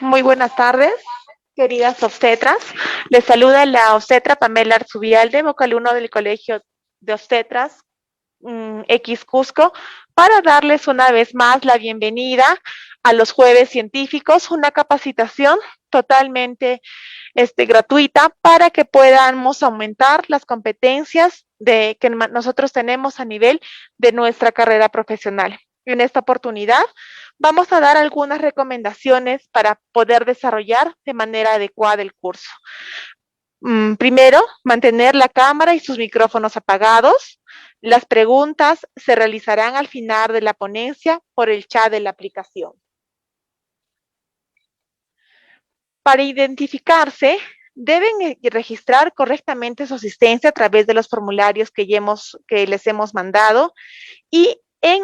Muy buenas tardes, queridas obstetras. Les saluda la obstetra Pamela Arzubialde, vocal 1 del Colegio de Obstetras X Cusco, para darles una vez más la bienvenida a los Jueves Científicos, una capacitación totalmente gratuita para que podamos aumentar las competencias que nosotros tenemos a nivel de nuestra carrera profesional. En esta oportunidad vamos a dar algunas recomendaciones para poder desarrollar de manera adecuada el curso. Primero, mantener la cámara y sus micrófonos apagados. Las preguntas se realizarán al final de la ponencia por el chat de la aplicación. Para identificarse, deben registrar correctamente su asistencia a través de los formularios que les hemos mandado, y en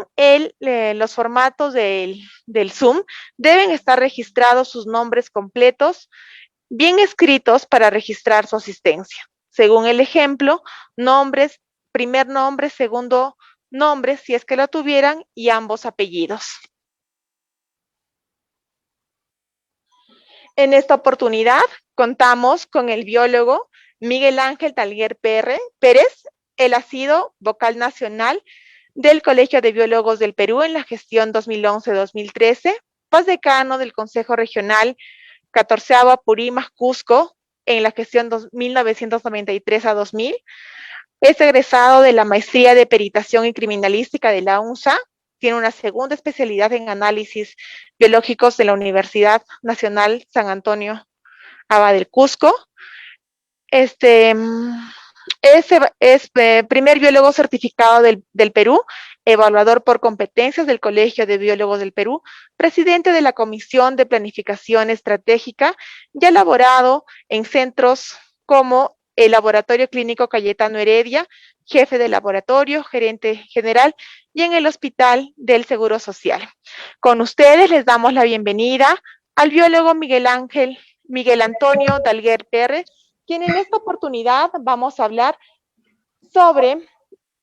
los formatos del Zoom deben estar registrados sus nombres completos, bien escritos para registrar su asistencia. Según el ejemplo, nombres, primer nombre, segundo nombre, si es que lo tuvieran, y ambos apellidos. En esta oportunidad contamos con el biólogo Miguel Ángel Dalguer Pérez. Él ha sido vocal nacional del Colegio de Biólogos del Perú en la gestión 2011-2013, postdecano del Consejo Regional 14º Apurímac Cusco en la gestión 1993 a 2000. Es egresado de la maestría de peritación y criminalística de la UNSA. Tiene una segunda especialidad en análisis biológicos de la Universidad Nacional San Antonio Abad del Cusco. Es primer biólogo certificado del Perú, evaluador por competencias del Colegio de Biólogos del Perú, presidente de la Comisión de Planificación Estratégica, y ha laborado en centros como el Laboratorio Clínico Cayetano Heredia, jefe de laboratorio, gerente general, y en el Hospital del Seguro Social. Con ustedes les damos la bienvenida al biólogo Miguel Antonio Dalguer Pérez, quien en esta oportunidad vamos a hablar sobre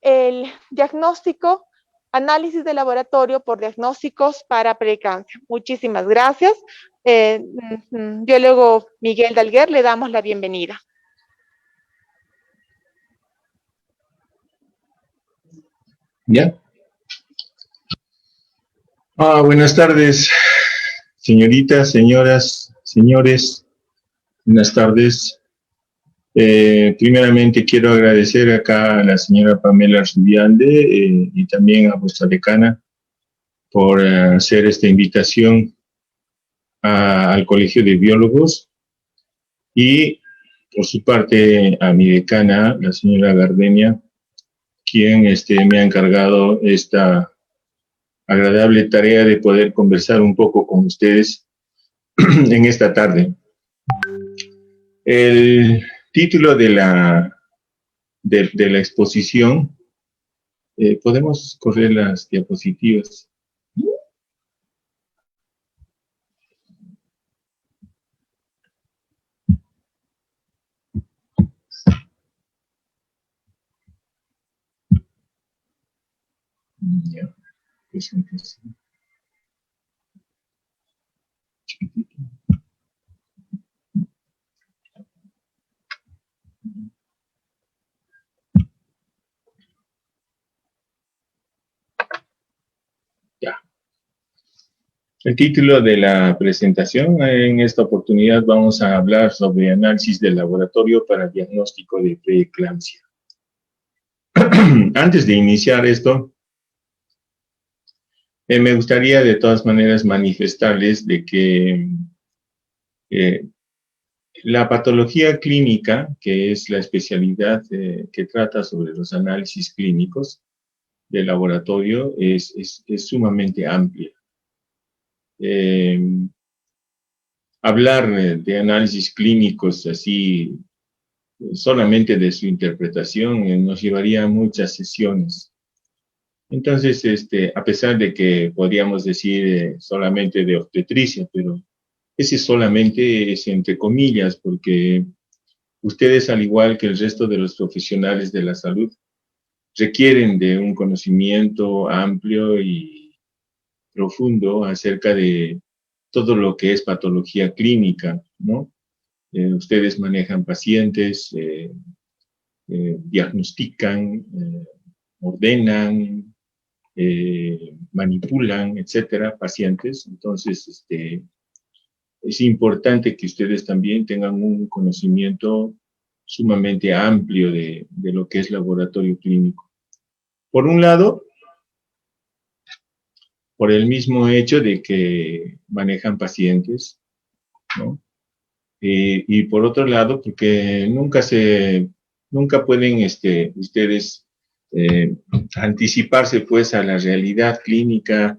el diagnóstico, análisis de laboratorio por diagnósticos para preeclampsia. Muchísimas gracias. Biólogo Miguel Dalguer, le damos la bienvenida. ¿Ya? Buenas tardes, señoritas, señoras, señores. Buenas tardes. Primeramente quiero agradecer acá a la señora Pamela Arzubialde y también a vuestra decana por hacer esta invitación al Colegio de Biólogos, y por su parte a mi decana, la señora Gardenia, quien me ha encargado esta agradable tarea de poder conversar un poco con ustedes en esta tarde. El título de la exposición, ¿podemos correr las diapositivas? Ya, presentación. Chiquitito. Ya. El título de la presentación, en esta oportunidad vamos a hablar sobre análisis de laboratorio para diagnóstico de preeclampsia. Antes de iniciar esto, me gustaría de todas maneras manifestarles de que la patología clínica, que es la especialidad que trata sobre los análisis clínicos de laboratorio, es sumamente amplia. Hablar de análisis clínicos así, solamente de su interpretación, nos llevaría a muchas sesiones. Entonces, a pesar de que podríamos decir solamente de obstetricia, pero ese solamente es entre comillas, porque ustedes, al igual que el resto de los profesionales de la salud, requieren de un conocimiento amplio y profundo acerca de todo lo que es patología clínica, ¿no? Ustedes manejan pacientes, diagnostican, ordenan, manipulan, etcétera, pacientes. Entonces, es importante que ustedes también tengan un conocimiento sumamente amplio de lo que es laboratorio clínico. Por un lado, por el mismo hecho de que manejan pacientes, ¿no? Y por otro lado, porque nunca pueden ustedes anticiparse pues a la realidad clínica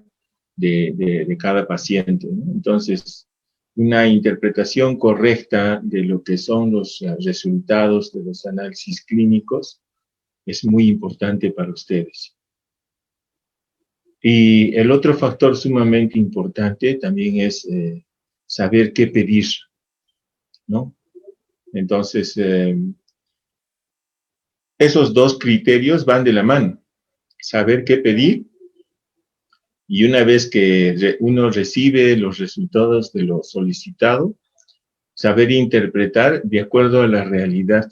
de cada paciente, ¿no? Entonces, una interpretación correcta de lo que son los resultados de los análisis clínicos es muy importante para ustedes. Y el otro factor sumamente importante también es saber qué pedir, ¿no? Entonces, esos dos criterios van de la mano. Saber qué pedir y una vez que uno recibe los resultados de lo solicitado, saber interpretar de acuerdo a la realidad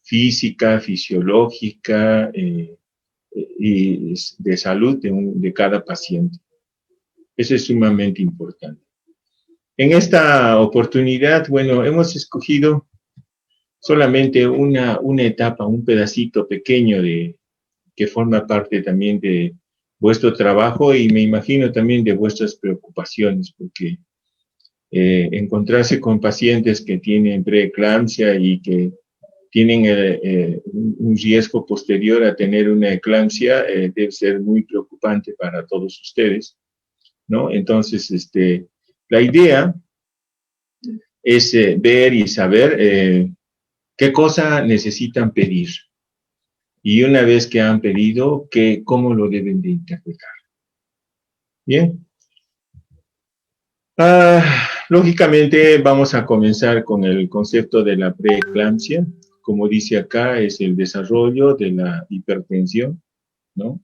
física, fisiológica y de salud de cada paciente. Eso es sumamente importante. En esta oportunidad, bueno, hemos escogido solamente una etapa, un pedacito pequeño que forma parte también de vuestro trabajo y me imagino también de vuestras preocupaciones, porque encontrarse con pacientes que tienen preeclampsia y que tienen un riesgo posterior a tener una eclampsia debe ser muy preocupante para todos ustedes, ¿no? Entonces, la idea es ver y saber qué cosa necesitan pedir. Y una vez que han pedido, ¿cómo lo deben de interpretar? Bien. Lógicamente vamos a comenzar con el concepto de la preeclampsia. Como dice acá, es el desarrollo de la hipertensión, ¿no?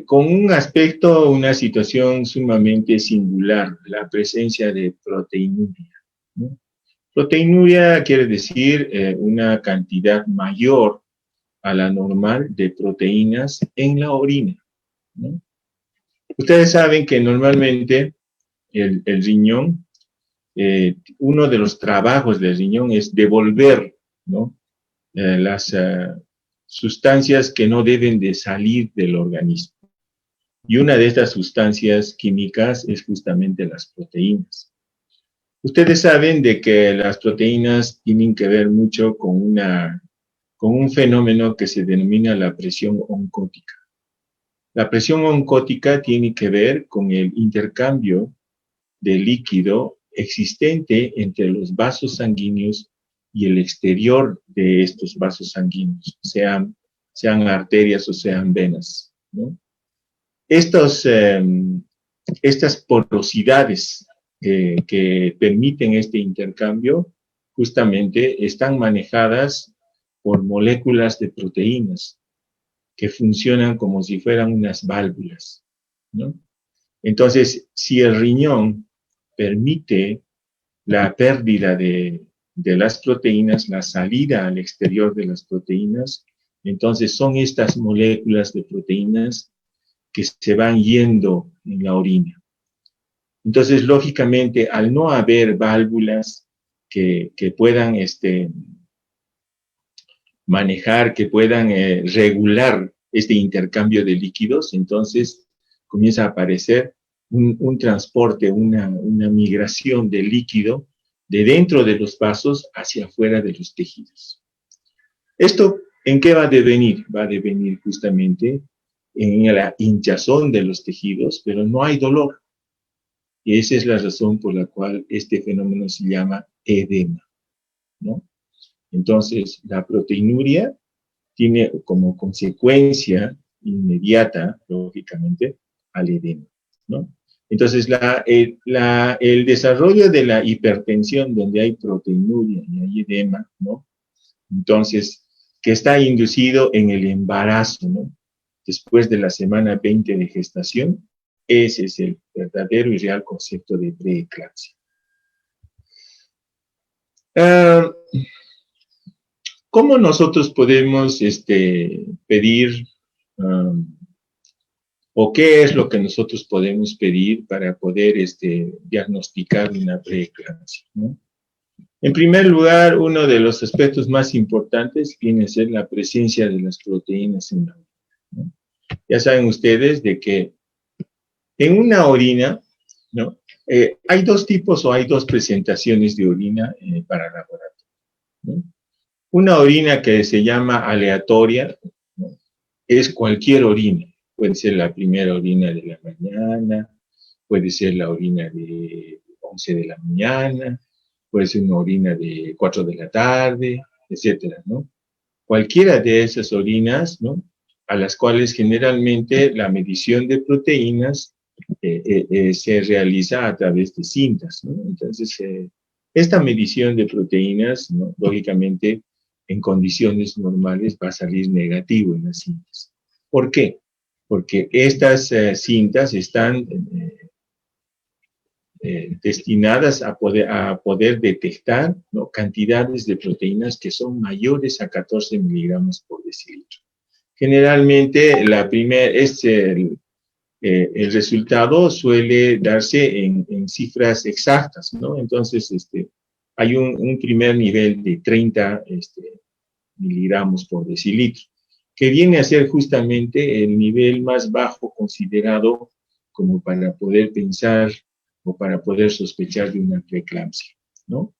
Con un aspecto, una situación sumamente singular, la presencia de proteinuria, ¿no? Proteinuria quiere decir una cantidad mayor a la normal de proteínas en la orina, ¿no? Ustedes saben que normalmente el riñón, uno de los trabajos del riñón es devolver, ¿no? Las sustancias que no deben de salir del organismo. Y una de estas sustancias químicas es justamente las proteínas. Ustedes saben de que las proteínas tienen que ver mucho con un fenómeno que se denomina la presión oncótica. La presión oncótica tiene que ver con el intercambio de líquido existente entre los vasos sanguíneos y el exterior de estos vasos sanguíneos, sean arterias o sean venas, ¿no? Estas porosidades que permiten este intercambio justamente están manejadas por moléculas de proteínas que funcionan como si fueran unas válvulas, ¿no? Entonces, si el riñón permite la pérdida de las proteínas, la salida al exterior de las proteínas, entonces son estas moléculas de proteínas que se van yendo en la orina. Entonces, lógicamente, al no haber válvulas que puedan manejar, que puedan regular este intercambio de líquidos, entonces comienza a aparecer un transporte, una migración de líquido de dentro de los vasos hacia afuera de los tejidos. ¿Esto en qué va a devenir? Va a devenir justamente en la hinchazón de los tejidos, pero no hay dolor. Y esa es la razón por la cual este fenómeno se llama edema, ¿no? Entonces, la proteinuria tiene como consecuencia inmediata, lógicamente, al edema, ¿no? Entonces, el desarrollo de la hipertensión donde hay proteinuria y hay edema, ¿no? Entonces, que está inducido en el embarazo, ¿no? Después de la semana 20 de gestación, Ese es el verdadero y real concepto de preeclampsia. ¿Cómo nosotros podemos pedir o qué es lo que nosotros podemos pedir para poder diagnosticar una preeclampsia, ¿no? En primer lugar, uno de los aspectos más importantes viene a ser la presencia de las proteínas en la orina, ¿no? Ya saben ustedes de que en una orina, ¿no? Hay dos tipos o hay dos presentaciones de orina para laboratorio, ¿no? Una orina que se llama aleatoria, ¿no? Es cualquier orina. Puede ser la primera orina de la mañana, puede ser la orina de 11 de la mañana, puede ser una orina de 4 de la tarde, etcétera, ¿no? Cualquiera de esas orinas, ¿no? A las cuales generalmente la medición de proteínas se realiza a través de cintas, ¿no? Entonces, esta medición de proteínas, ¿no? Lógicamente, en condiciones normales va a salir negativo en las cintas. ¿Por qué? Porque estas cintas están destinadas a poder detectar, ¿no? Cantidades de proteínas que son mayores a 14 miligramos por decilitro. Generalmente, el resultado suele darse en cifras exactas, ¿no? Entonces, hay un primer nivel de 30 miligramos por decilitro, que viene a ser justamente el nivel más bajo considerado como para poder pensar o para poder sospechar de una preeclampsia, ¿no?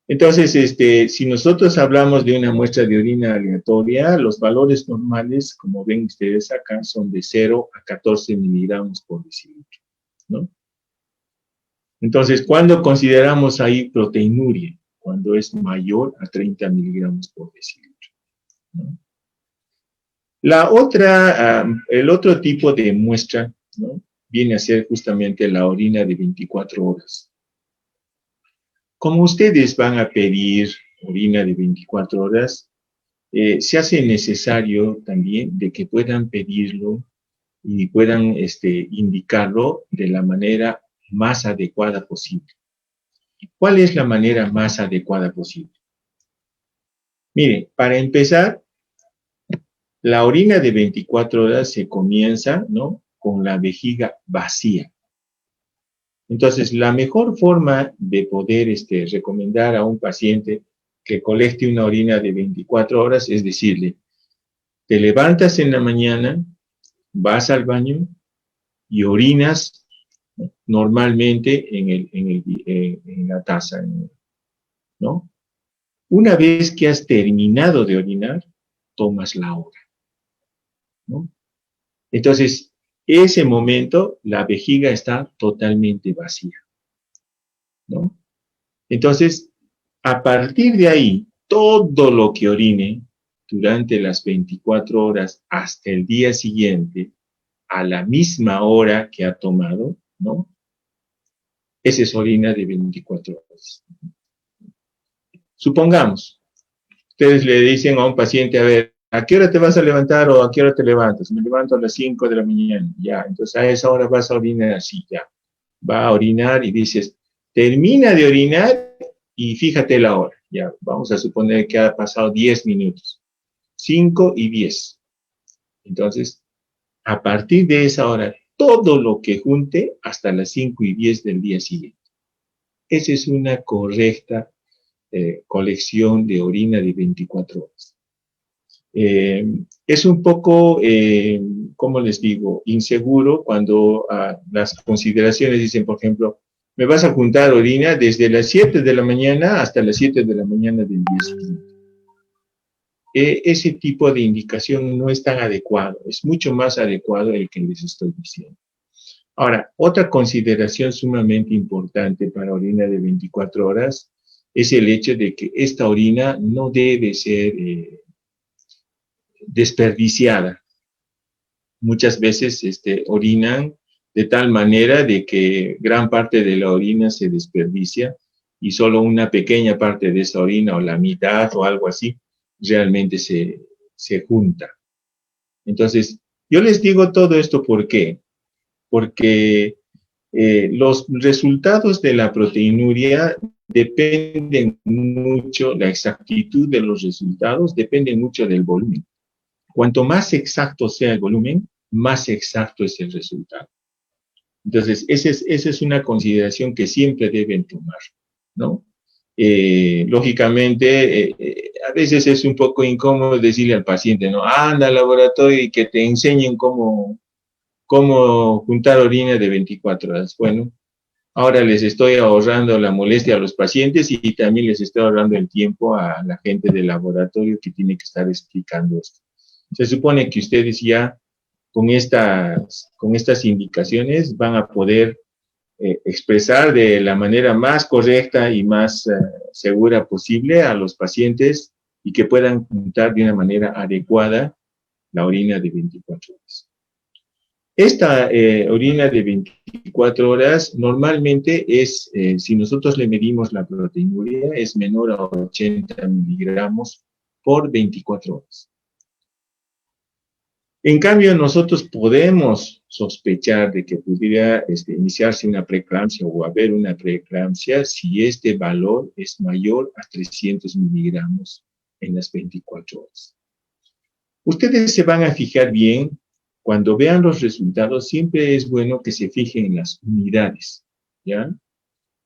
Entonces, si nosotros hablamos de una muestra de orina aleatoria, los valores normales, como ven ustedes acá, son de 0 a 14 miligramos por decilitro, ¿no? Entonces, ¿cuándo consideramos ahí proteinuria? Cuando es mayor a 30 miligramos por decilitro, ¿no? El otro tipo de muestra, ¿no? Viene a ser justamente la orina de 24 horas. Como ustedes van a pedir orina de 24 horas, se hace necesario también de que puedan pedirlo y puedan indicarlo de la manera más adecuada posible. ¿Cuál es la manera más adecuada posible? Mire, para empezar, la orina de 24 horas se comienza, ¿no? Con la vejiga vacía. Entonces, la mejor forma de poder recomendar a un paciente que colecte una orina de 24 horas es decirle, te levantas en la mañana, vas al baño y orinas normalmente en la taza, ¿no? Una vez que has terminado de orinar, tomas la hora, ¿no? Entonces, ese momento, la vejiga está totalmente vacía, ¿no? Entonces, a partir de ahí, todo lo que orine durante las 24 horas hasta el día siguiente, a la misma hora que ha tomado, ¿no? Esa es orina de 24 horas. Supongamos, ustedes le dicen a un paciente, a ver, ¿a qué hora te vas a levantar o a qué hora te levantas? Me levanto a las 5 de la mañana, ya, entonces a esa hora vas a orinar así, ya. Va a orinar y dices, termina de orinar y fíjate la hora, ya, vamos a suponer que ha pasado 10 minutos, 5 y 10. Entonces, a partir de esa hora, todo lo que junte hasta las 5 y 10 del día siguiente. Esa es una correcta colección de orina de 24 horas. Es un poco, ¿cómo les digo?, inseguro cuando las consideraciones dicen, por ejemplo, me vas a juntar orina desde las 7 de la mañana hasta las 7 de la mañana del día siguiente. Ese tipo de indicación no es tan adecuado, es mucho más adecuado el que les estoy diciendo. Ahora, otra consideración sumamente importante para orina de 24 horas es el hecho de que esta orina no debe ser desperdiciada. Muchas veces orinan de tal manera de que gran parte de la orina se desperdicia y solo una pequeña parte de esa orina o la mitad o algo así realmente se junta. Entonces, yo les digo todo esto ¿por qué? porque los resultados de la proteinuria dependen mucho, la exactitud de los resultados depende mucho del volumen. Cuanto más exacto sea el volumen, más exacto es el resultado. Entonces, esa es una consideración que siempre deben tomar, ¿no? Lógicamente, a veces es un poco incómodo decirle al paciente, ¿no? Anda al laboratorio y que te enseñen cómo juntar orina de 24 horas. Bueno, ahora les estoy ahorrando la molestia a los pacientes y también les estoy ahorrando el tiempo a la gente del laboratorio que tiene que estar explicando esto. Se supone que ustedes ya con estas indicaciones van a poder expresar de la manera más correcta y más segura posible a los pacientes y que puedan juntar de una manera adecuada la orina de 24 horas. Esta orina de 24 horas normalmente es, si nosotros le medimos la proteinuria, es menor a 80 miligramos por 24 horas. En cambio, nosotros podemos sospechar de que pudiera iniciarse una preeclampsia o haber una preeclampsia si este valor es mayor a 300 miligramos en las 24 horas. Ustedes se van a fijar bien, cuando vean los resultados, siempre es bueno que se fijen en las unidades, ¿ya?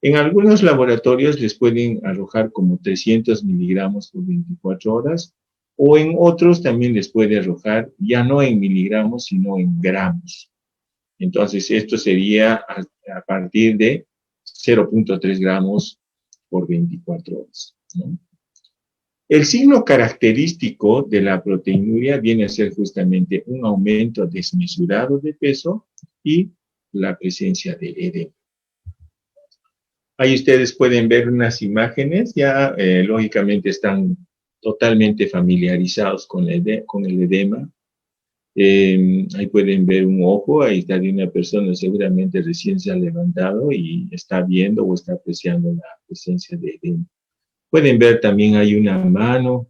En algunos laboratorios les pueden arrojar como 300 miligramos por 24 horas, o en otros también les puede arrojar ya no en miligramos, sino en gramos. Entonces, esto sería a partir de 0.3 gramos por 24 horas, ¿no? El signo característico de la proteinuria viene a ser justamente un aumento desmesurado de peso y la presencia de edema. Ahí ustedes pueden ver unas imágenes, ya lógicamente están totalmente familiarizados con el edema. Ahí pueden ver un ojo, ahí está de una persona seguramente recién se ha levantado y está viendo o está apreciando la presencia de edema. Pueden ver también hay una mano,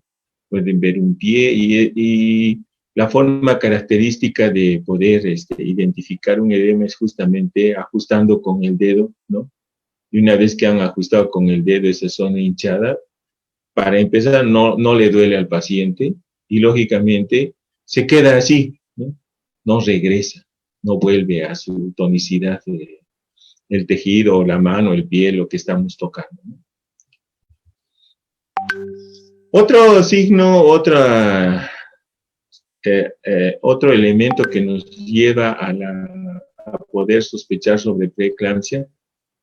pueden ver un pie y la forma característica de poder identificar un edema es justamente ajustando con el dedo, ¿no? Y una vez que han ajustado con el dedo esa zona hinchada, para empezar no le duele al paciente y lógicamente se queda así, ¿no? No regresa, no vuelve a su tonicidad el tejido, la mano, el pie, lo que estamos tocando, ¿no? Otro signo, otro elemento que nos lleva a poder sospechar sobre preeclampsia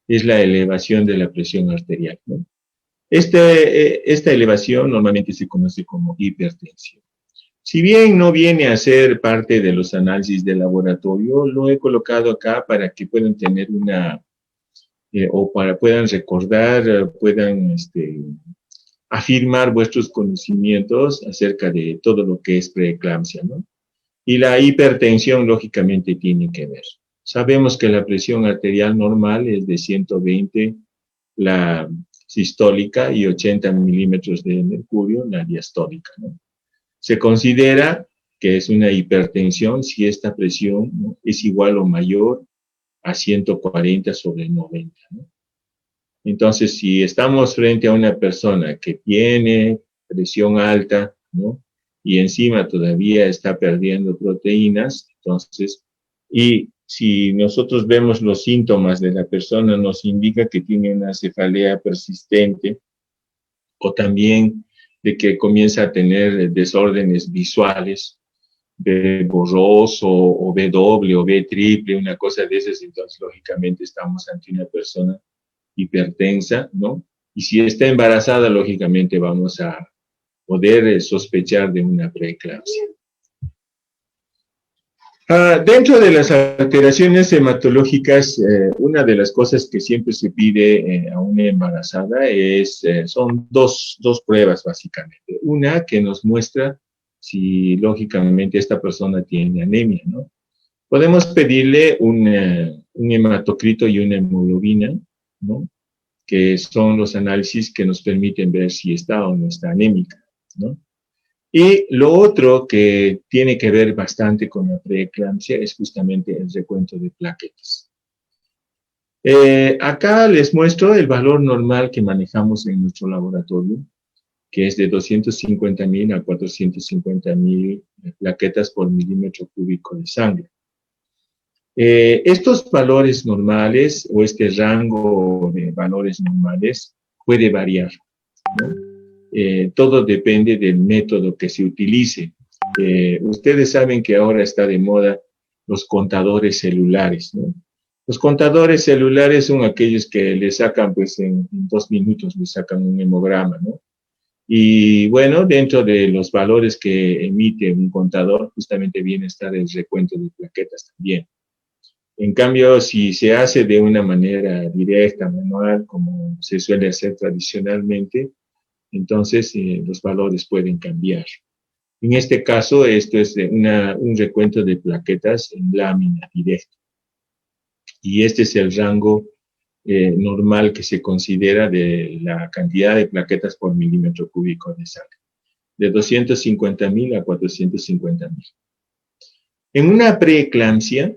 es la elevación de la presión arterial, ¿no? Esta elevación normalmente se conoce como hipertensión. Si bien no viene a ser parte de los análisis de laboratorio, lo he colocado acá para que puedan tener puedan recordar, puedan afirmar vuestros conocimientos acerca de todo lo que es preeclampsia, ¿no? Y la hipertensión, lógicamente, tiene que ver. Sabemos que la presión arterial normal es de 120, la sistólica, y 80 milímetros de mercurio, la diastólica, ¿no? Se considera que es una hipertensión si esta presión, ¿no?, es igual o mayor a 140/90, ¿no? Entonces, si estamos frente a una persona que tiene presión alta, ¿no?, y encima todavía está perdiendo proteínas, entonces, y si nosotros vemos los síntomas de la persona, nos indica que tiene una cefalea persistente, o también de que comienza a tener desórdenes visuales, B borroso, o B doble, o B triple, una cosa de esas, entonces lógicamente estamos ante una persona hipertensa, ¿no? Y si está embarazada, lógicamente vamos a poder sospechar de una preeclampsia. Dentro de las alteraciones hematológicas, una de las cosas que siempre se pide a una embarazada son dos pruebas básicamente. Una que nos muestra si lógicamente esta persona tiene anemia, ¿no? Podemos pedirle un hematocrito y una hemoglobina, ¿no?, que son los análisis que nos permiten ver si está o no está anémica, ¿no? Y lo otro que tiene que ver bastante con la preeclampsia es justamente el recuento de plaquetas. Acá les muestro el valor normal que manejamos en nuestro laboratorio, que es de 250.000 a 450.000 plaquetas por milímetro cúbico de sangre. Estos valores normales o este rango de valores normales puede variar, ¿no? Todo depende del método que se utilice. Ustedes saben que ahora está de moda los contadores celulares, ¿no? Los contadores celulares son aquellos que le sacan, pues en 2 minutos, le sacan un hemograma, ¿no? Y bueno, dentro de los valores que emite un contador, justamente viene a estar el recuento de plaquetas también. En cambio, si se hace de una manera directa, manual, como se suele hacer tradicionalmente, entonces los valores pueden cambiar. En este caso, esto es un recuento de plaquetas en lámina directa. Y este es el rango normal que se considera de la cantidad de plaquetas por milímetro cúbico de sangre, de 250.000 a 450.000. En una preeclampsia,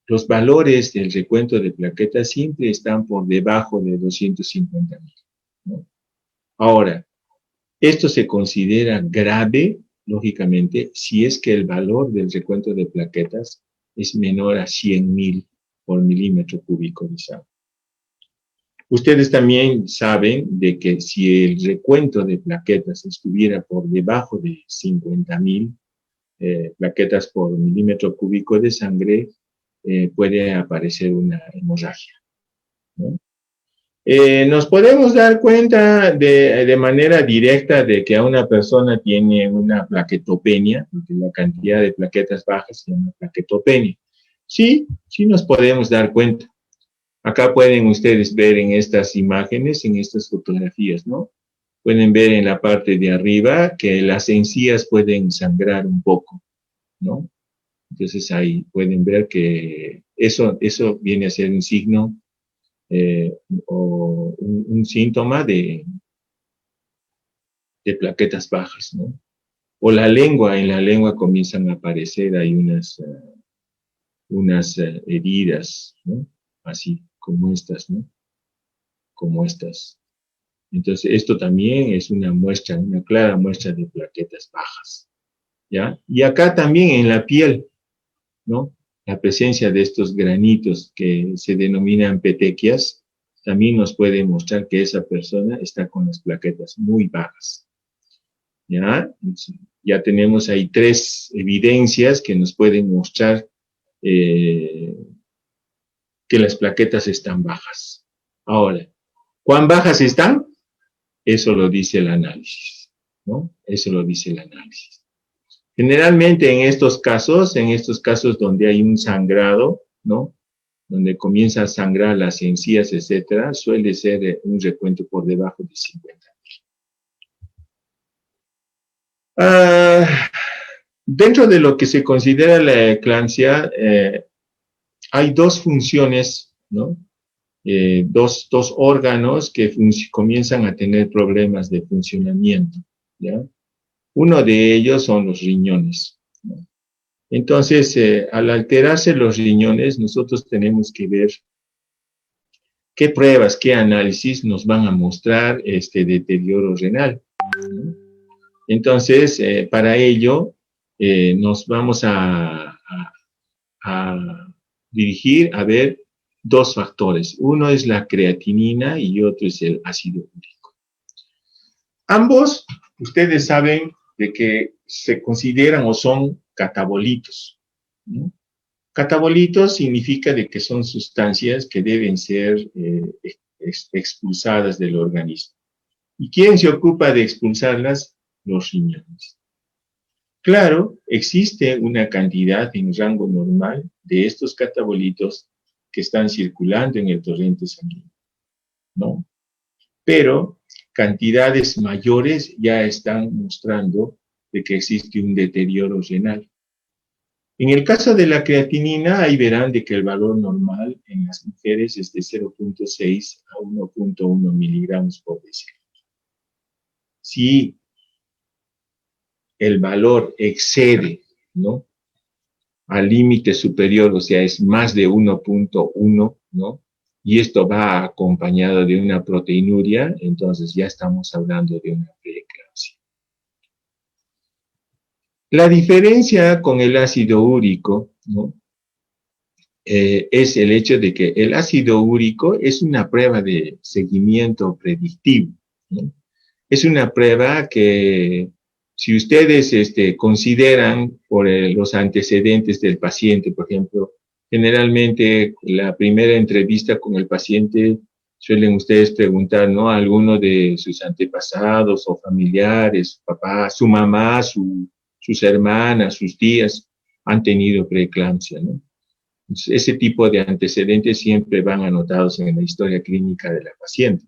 los valores del recuento de plaquetas siempre están por debajo de 250.000, ¿no? Ahora, esto se considera grave, lógicamente, si es que el valor del recuento de plaquetas es menor a 100.000 por milímetro cúbico de sangre. Ustedes también saben de que si el recuento de plaquetas estuviera por debajo de 50.000 plaquetas por milímetro cúbico de sangre, puede aparecer una hemorragia, ¿no? Nos podemos dar cuenta de manera directa de que a una persona tiene una plaquetopenia, porque la cantidad de plaquetas bajas se llama plaquetopenia. Sí, sí nos podemos dar cuenta. Acá pueden ustedes ver en estas imágenes, en estas fotografías, ¿no? Pueden ver en la parte de arriba que las encías pueden sangrar un poco, ¿no? Entonces ahí pueden ver que eso viene a ser un signo o un síntoma de plaquetas bajas, ¿no? O en la lengua comienzan a aparecer ahí unas heridas, ¿no? Así, como estas, ¿no? Como estas. Entonces, esto también es una muestra, una clara muestra de plaquetas bajas, ¿ya? Y acá también en la piel, ¿no? La presencia de estos granitos que se denominan petequias también nos puede mostrar que esa persona está con las plaquetas muy bajas, ¿ya? Ya tenemos ahí 3 evidencias que nos pueden mostrar que las plaquetas están bajas. Ahora, ¿cuán bajas están? Eso lo dice el análisis, ¿no? Eso lo dice el análisis. Generalmente en estos casos donde hay un sangrado, ¿no? Donde comienza a sangrar las encías, etcétera, suele ser un recuento por debajo de 50.000. Dentro de lo que se considera la eclampsia, hay 2 funciones, ¿no? Dos órganos que comienzan a tener problemas de funcionamiento, ¿ya? Uno de ellos son los riñones, ¿no? Entonces, al alterarse los riñones, nosotros tenemos que ver qué pruebas, qué análisis nos van a mostrar este deterioro renal, ¿no? Entonces, para ello, nos vamos a dirigir a ver 2 factores. Uno es la creatinina y otro es el ácido úrico. Ambos, ustedes saben de que se consideran o son catabolitos, ¿no? Catabolitos significa de que son sustancias que deben ser expulsadas del organismo. ¿Y quién se ocupa de expulsarlas? Los riñones. Claro, existe una cantidad en rango normal de estos catabolitos que están circulando en el torrente sanguíneo, ¿no? Pero cantidades mayores ya están mostrando de que existe un deterioro renal. En el caso de la creatinina, ahí verán de que el valor normal en las mujeres es de 0.6 a 1.1 miligramos por decilitro. Si el valor excede, ¿no?, al límite superior, o sea, es más de 1.1, ¿no?, y esto va acompañado de una proteinuria, entonces ya estamos hablando de una preeclampsia. La diferencia con el ácido úrico, ¿no?, es el hecho de que el ácido úrico es una prueba de seguimiento predictivo, ¿no? Es una prueba que, si ustedes consideran por los antecedentes del paciente, por ejemplo, generalmente la primera entrevista con el paciente suelen ustedes preguntar, ¿no?, a alguno de sus antepasados o familiares, su papá, su mamá, sus hermanas, sus tías han tenido preeclampsia, ¿no? Ese tipo de antecedentes siempre van anotados en la historia clínica de la paciente.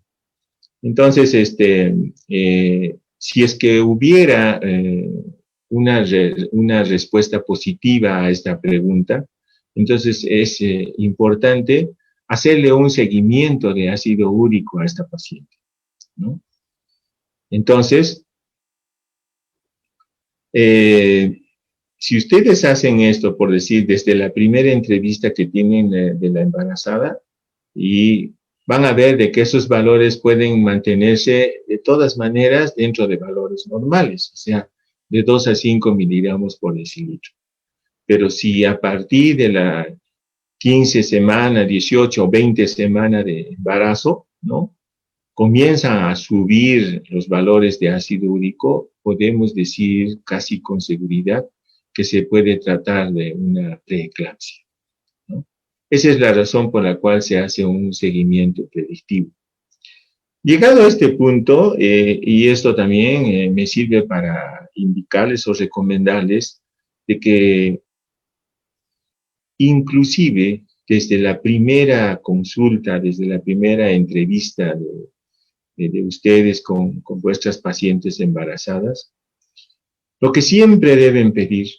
Entonces, si es que hubiera una respuesta positiva a esta pregunta, entonces es importante hacerle un seguimiento de ácido úrico a esta paciente, ¿no? Entonces, si ustedes hacen esto, por decir, desde la primera entrevista que tienen de la embarazada, y van a ver de que esos valores pueden mantenerse de todas maneras dentro de valores normales, o sea, de 2 a 5 miligramos por decilitro. Pero si a partir de la 15 semana, 18 o 20 semanas de embarazo, ¿no?, comienzan a subir los valores de ácido úrico, podemos decir casi con seguridad que se puede tratar de una preeclampsia, ¿no? Esa es la razón por la cual se hace un seguimiento predictivo. Llegado a este punto, y esto también me sirve para indicarles o recomendarles de que inclusive desde la primera consulta, desde la primera entrevista de ustedes con vuestras pacientes embarazadas, lo que siempre deben pedir,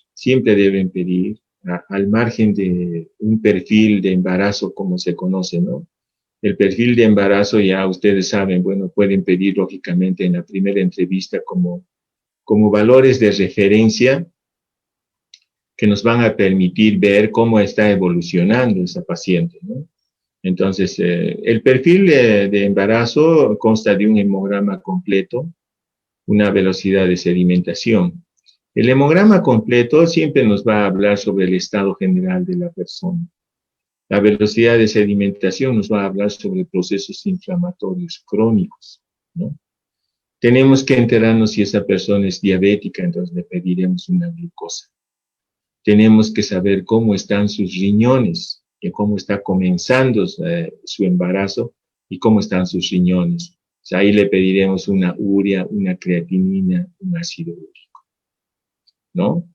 al margen de un perfil de embarazo como se conoce, ¿no? El perfil de embarazo ya ustedes saben, bueno, pueden pedir lógicamente en la primera entrevista como valores de referencia que nos van a permitir ver cómo está evolucionando esa paciente, ¿no? Entonces, el perfil de embarazo consta de un hemograma completo, una velocidad de sedimentación. El hemograma completo siempre nos va a hablar sobre el estado general de la persona. La velocidad de sedimentación nos va a hablar sobre procesos inflamatorios crónicos, ¿no? Tenemos que enterarnos si esa persona es diabética, entonces le pediremos una glucosa. Tenemos que saber cómo están sus riñones, y cómo está comenzando su embarazo y cómo están sus riñones. O sea, ahí le pediremos una urea, una creatinina, un ácido úrico, ¿no?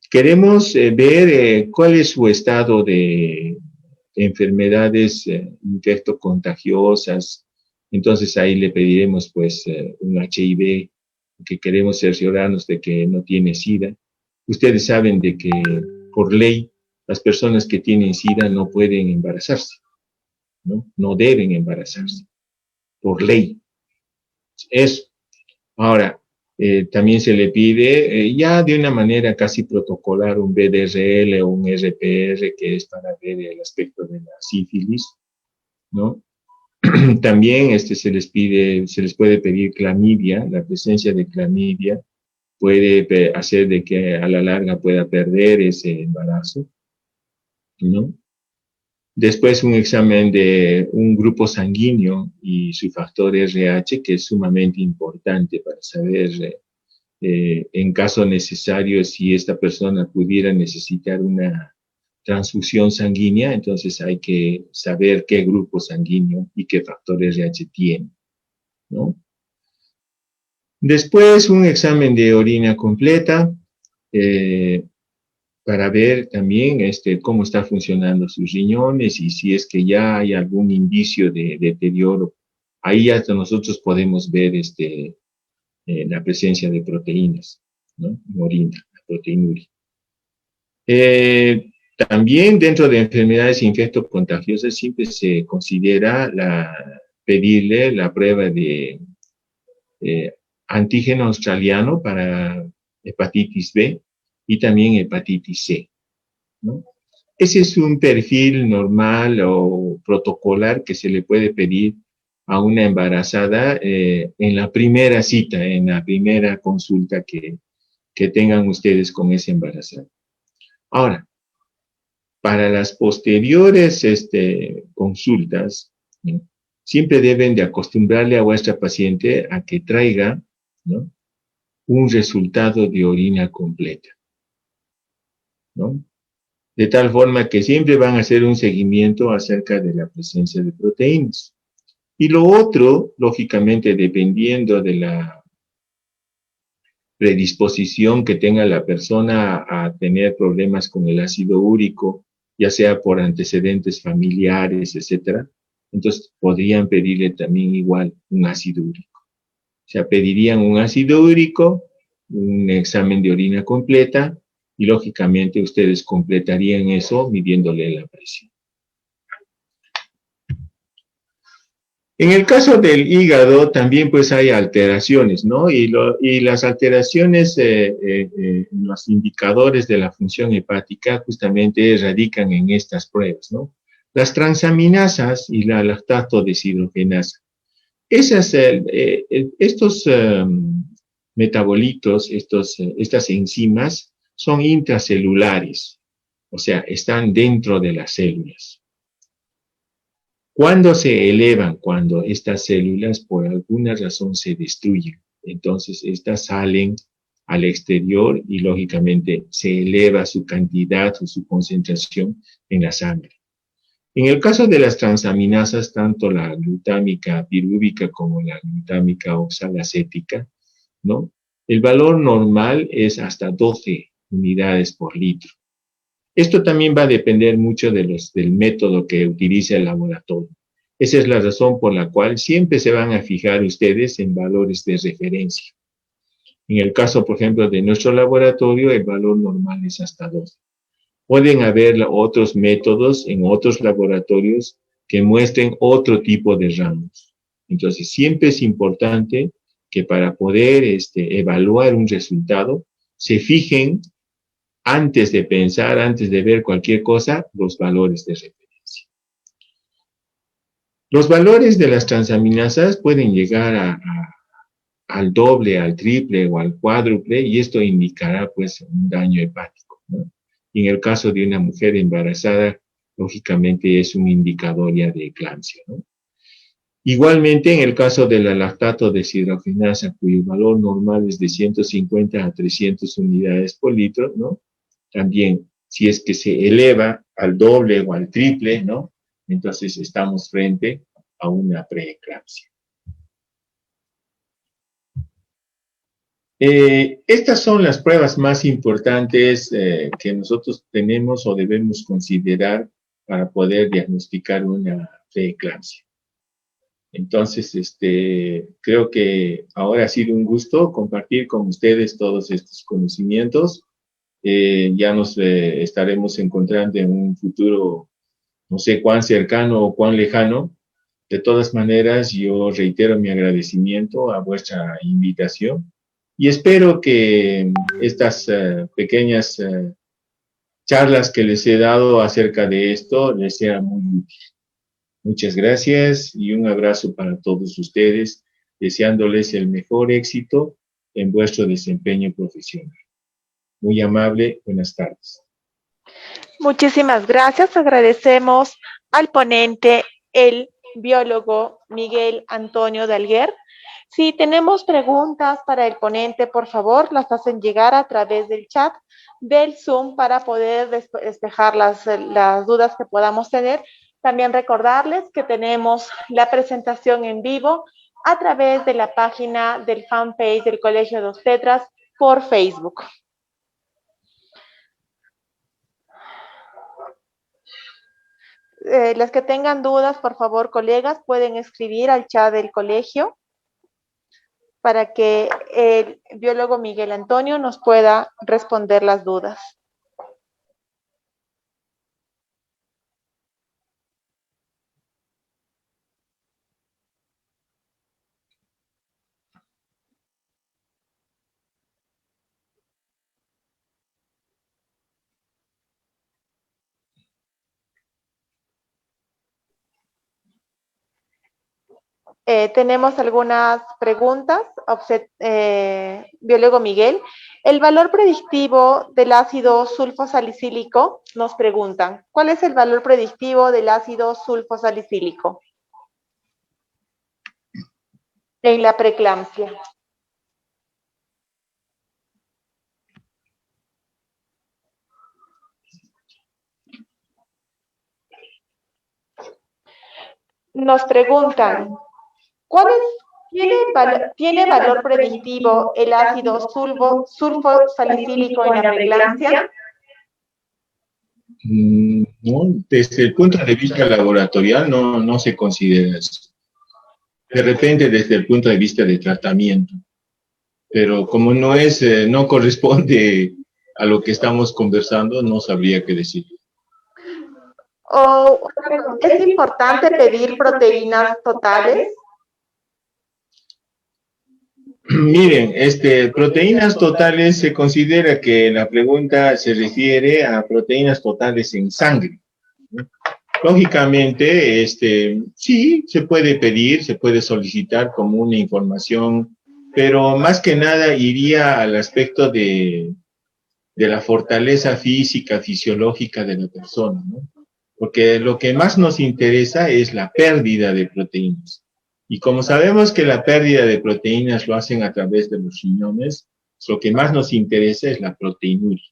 Queremos ver cuál es su estado de enfermedades infectocontagiosas. Entonces ahí le pediremos pues un HIV, que queremos cerciorarnos de que no tiene SIDA. Ustedes saben de que por ley las personas que tienen SIDA no pueden embarazarse, ¿no? No deben embarazarse, por ley. Eso. Ahora, también se le pide ya de una manera casi protocolar un BDRL o un RPR, que es para ver el aspecto de la sífilis, ¿no? También se les puede pedir clamidia. La presencia de clamidia puede hacer de que a la larga pueda perder ese embarazo, ¿no? Después un examen de un grupo sanguíneo y su factor RH, que es sumamente importante para saber, en caso necesario, si esta persona pudiera necesitar una transfusión sanguínea, entonces hay que saber qué grupo sanguíneo y qué factor RH tiene, ¿no? Después un examen de orina completa, para ver también cómo está funcionando sus riñones y si es que ya hay algún indicio de deterioro. Ahí hasta nosotros podemos ver la presencia de proteínas, ¿no?, en orina, la proteinuria. También dentro de enfermedades infectocontagiosas siempre se considera pedirle la prueba de antígeno australiano para hepatitis B y también hepatitis C, ¿no? Ese es un perfil normal o protocolar que se le puede pedir a una embarazada en la primera cita, en la primera consulta que tengan ustedes con esa embarazada. Ahora, para las posteriores consultas, ¿no? Siempre deben de acostumbrarle a vuestra paciente a que traiga, ¿no?, un resultado de orina completa, ¿no? De tal forma que siempre van a hacer un seguimiento acerca de la presencia de proteínas. Y lo otro, lógicamente, dependiendo de la predisposición que tenga la persona a tener problemas con el ácido úrico, ya sea por antecedentes familiares, etcétera, entonces podrían pedirle también igual un ácido úrico. O sea, pedirían un ácido úrico, un examen de orina completa y lógicamente ustedes completarían eso midiéndole la presión. En el caso del hígado también pues hay alteraciones, ¿no? Y las alteraciones en los indicadores de la función hepática justamente radican en estas pruebas, ¿no? Las transaminasas y la lactato deshidrogenasa. Estos metabolitos, estas enzimas son intracelulares, o sea, están dentro de las células. ¿Cuándo se elevan? Cuando estas células por alguna razón se destruyen. Entonces, estas salen al exterior y lógicamente se eleva su cantidad o su concentración en la sangre. En el caso de las transaminasas, tanto la glutámica pirúvica como la glutámica oxalacética, ¿no?, el valor normal es hasta 12 unidades por litro. Esto también va a depender mucho del método que utilice el laboratorio. Esa es la razón por la cual siempre se van a fijar ustedes en valores de referencia. En el caso, por ejemplo, de nuestro laboratorio, el valor normal es hasta 12. Pueden haber otros métodos en otros laboratorios que muestren otro tipo de rangos. Entonces, siempre es importante que para poder evaluar un resultado, se fijen antes de pensar, antes de ver cualquier cosa, los valores de referencia. Los valores de las transaminasas pueden llegar al doble, al triple o al cuádruple y esto indicará pues un daño hepático, ¿no? Y en el caso de una mujer embarazada, lógicamente es un indicador ya de eclampsia, ¿no? Igualmente, en el caso de la lactato deshidrogenasa, cuyo valor normal es de 150 a 300 unidades por litro, ¿no? También, si es que se eleva al doble o al triple, ¿no?, entonces estamos frente a una preeclampsia. Estas son las pruebas más importantes que nosotros tenemos o debemos considerar para poder diagnosticar una preeclampsia. Entonces, creo que ahora ha sido un gusto compartir con ustedes todos estos conocimientos. Ya nos estaremos encontrando en un futuro, no sé cuán cercano o cuán lejano. De todas maneras, yo reitero mi agradecimiento a vuestra invitación y espero que estas pequeñas charlas que les he dado acerca de esto les sean muy útiles. Muchas gracias y un abrazo para todos ustedes, deseándoles el mejor éxito en vuestro desempeño profesional. Muy amable, buenas tardes. Muchísimas gracias. Agradecemos al ponente, el biólogo Miguel Antonio de Alguer. Si tenemos preguntas para el ponente, por favor, las hacen llegar a través del chat del Zoom para poder despejar las dudas que podamos tener. También recordarles que tenemos la presentación en vivo a través de la página del fanpage del Colegio de Obstetras por Facebook. Las que tengan dudas, por favor, colegas, pueden escribir al chat del colegio para que el biólogo Miguel Antonio nos pueda responder las dudas. Tenemos algunas preguntas. Biólogo Miguel, el valor predictivo del ácido sulfosalicílico, nos preguntan, ¿cuál es el valor predictivo del ácido sulfosalicílico en la preeclampsia? Nos preguntan, ¿cuál es, tiene valor predictivo el ácido sulfosalicílico en la preeclampsia? No, desde el punto de vista laboratorial no se considera eso. De repente desde el punto de vista de tratamiento, pero como no corresponde a lo que estamos conversando, no sabría qué decir. ¿Es importante pedir proteínas totales? Miren, proteínas totales se considera que la pregunta se refiere a proteínas totales en sangre, ¿no? Lógicamente, sí, se puede pedir, se puede solicitar como una información, pero más que nada iría al aspecto de la fortaleza física, fisiológica de la persona, ¿no? Porque lo que más nos interesa es la pérdida de proteínas. Y como sabemos que la pérdida de proteínas lo hacen a través de los riñones, lo que más nos interesa es la proteinuria.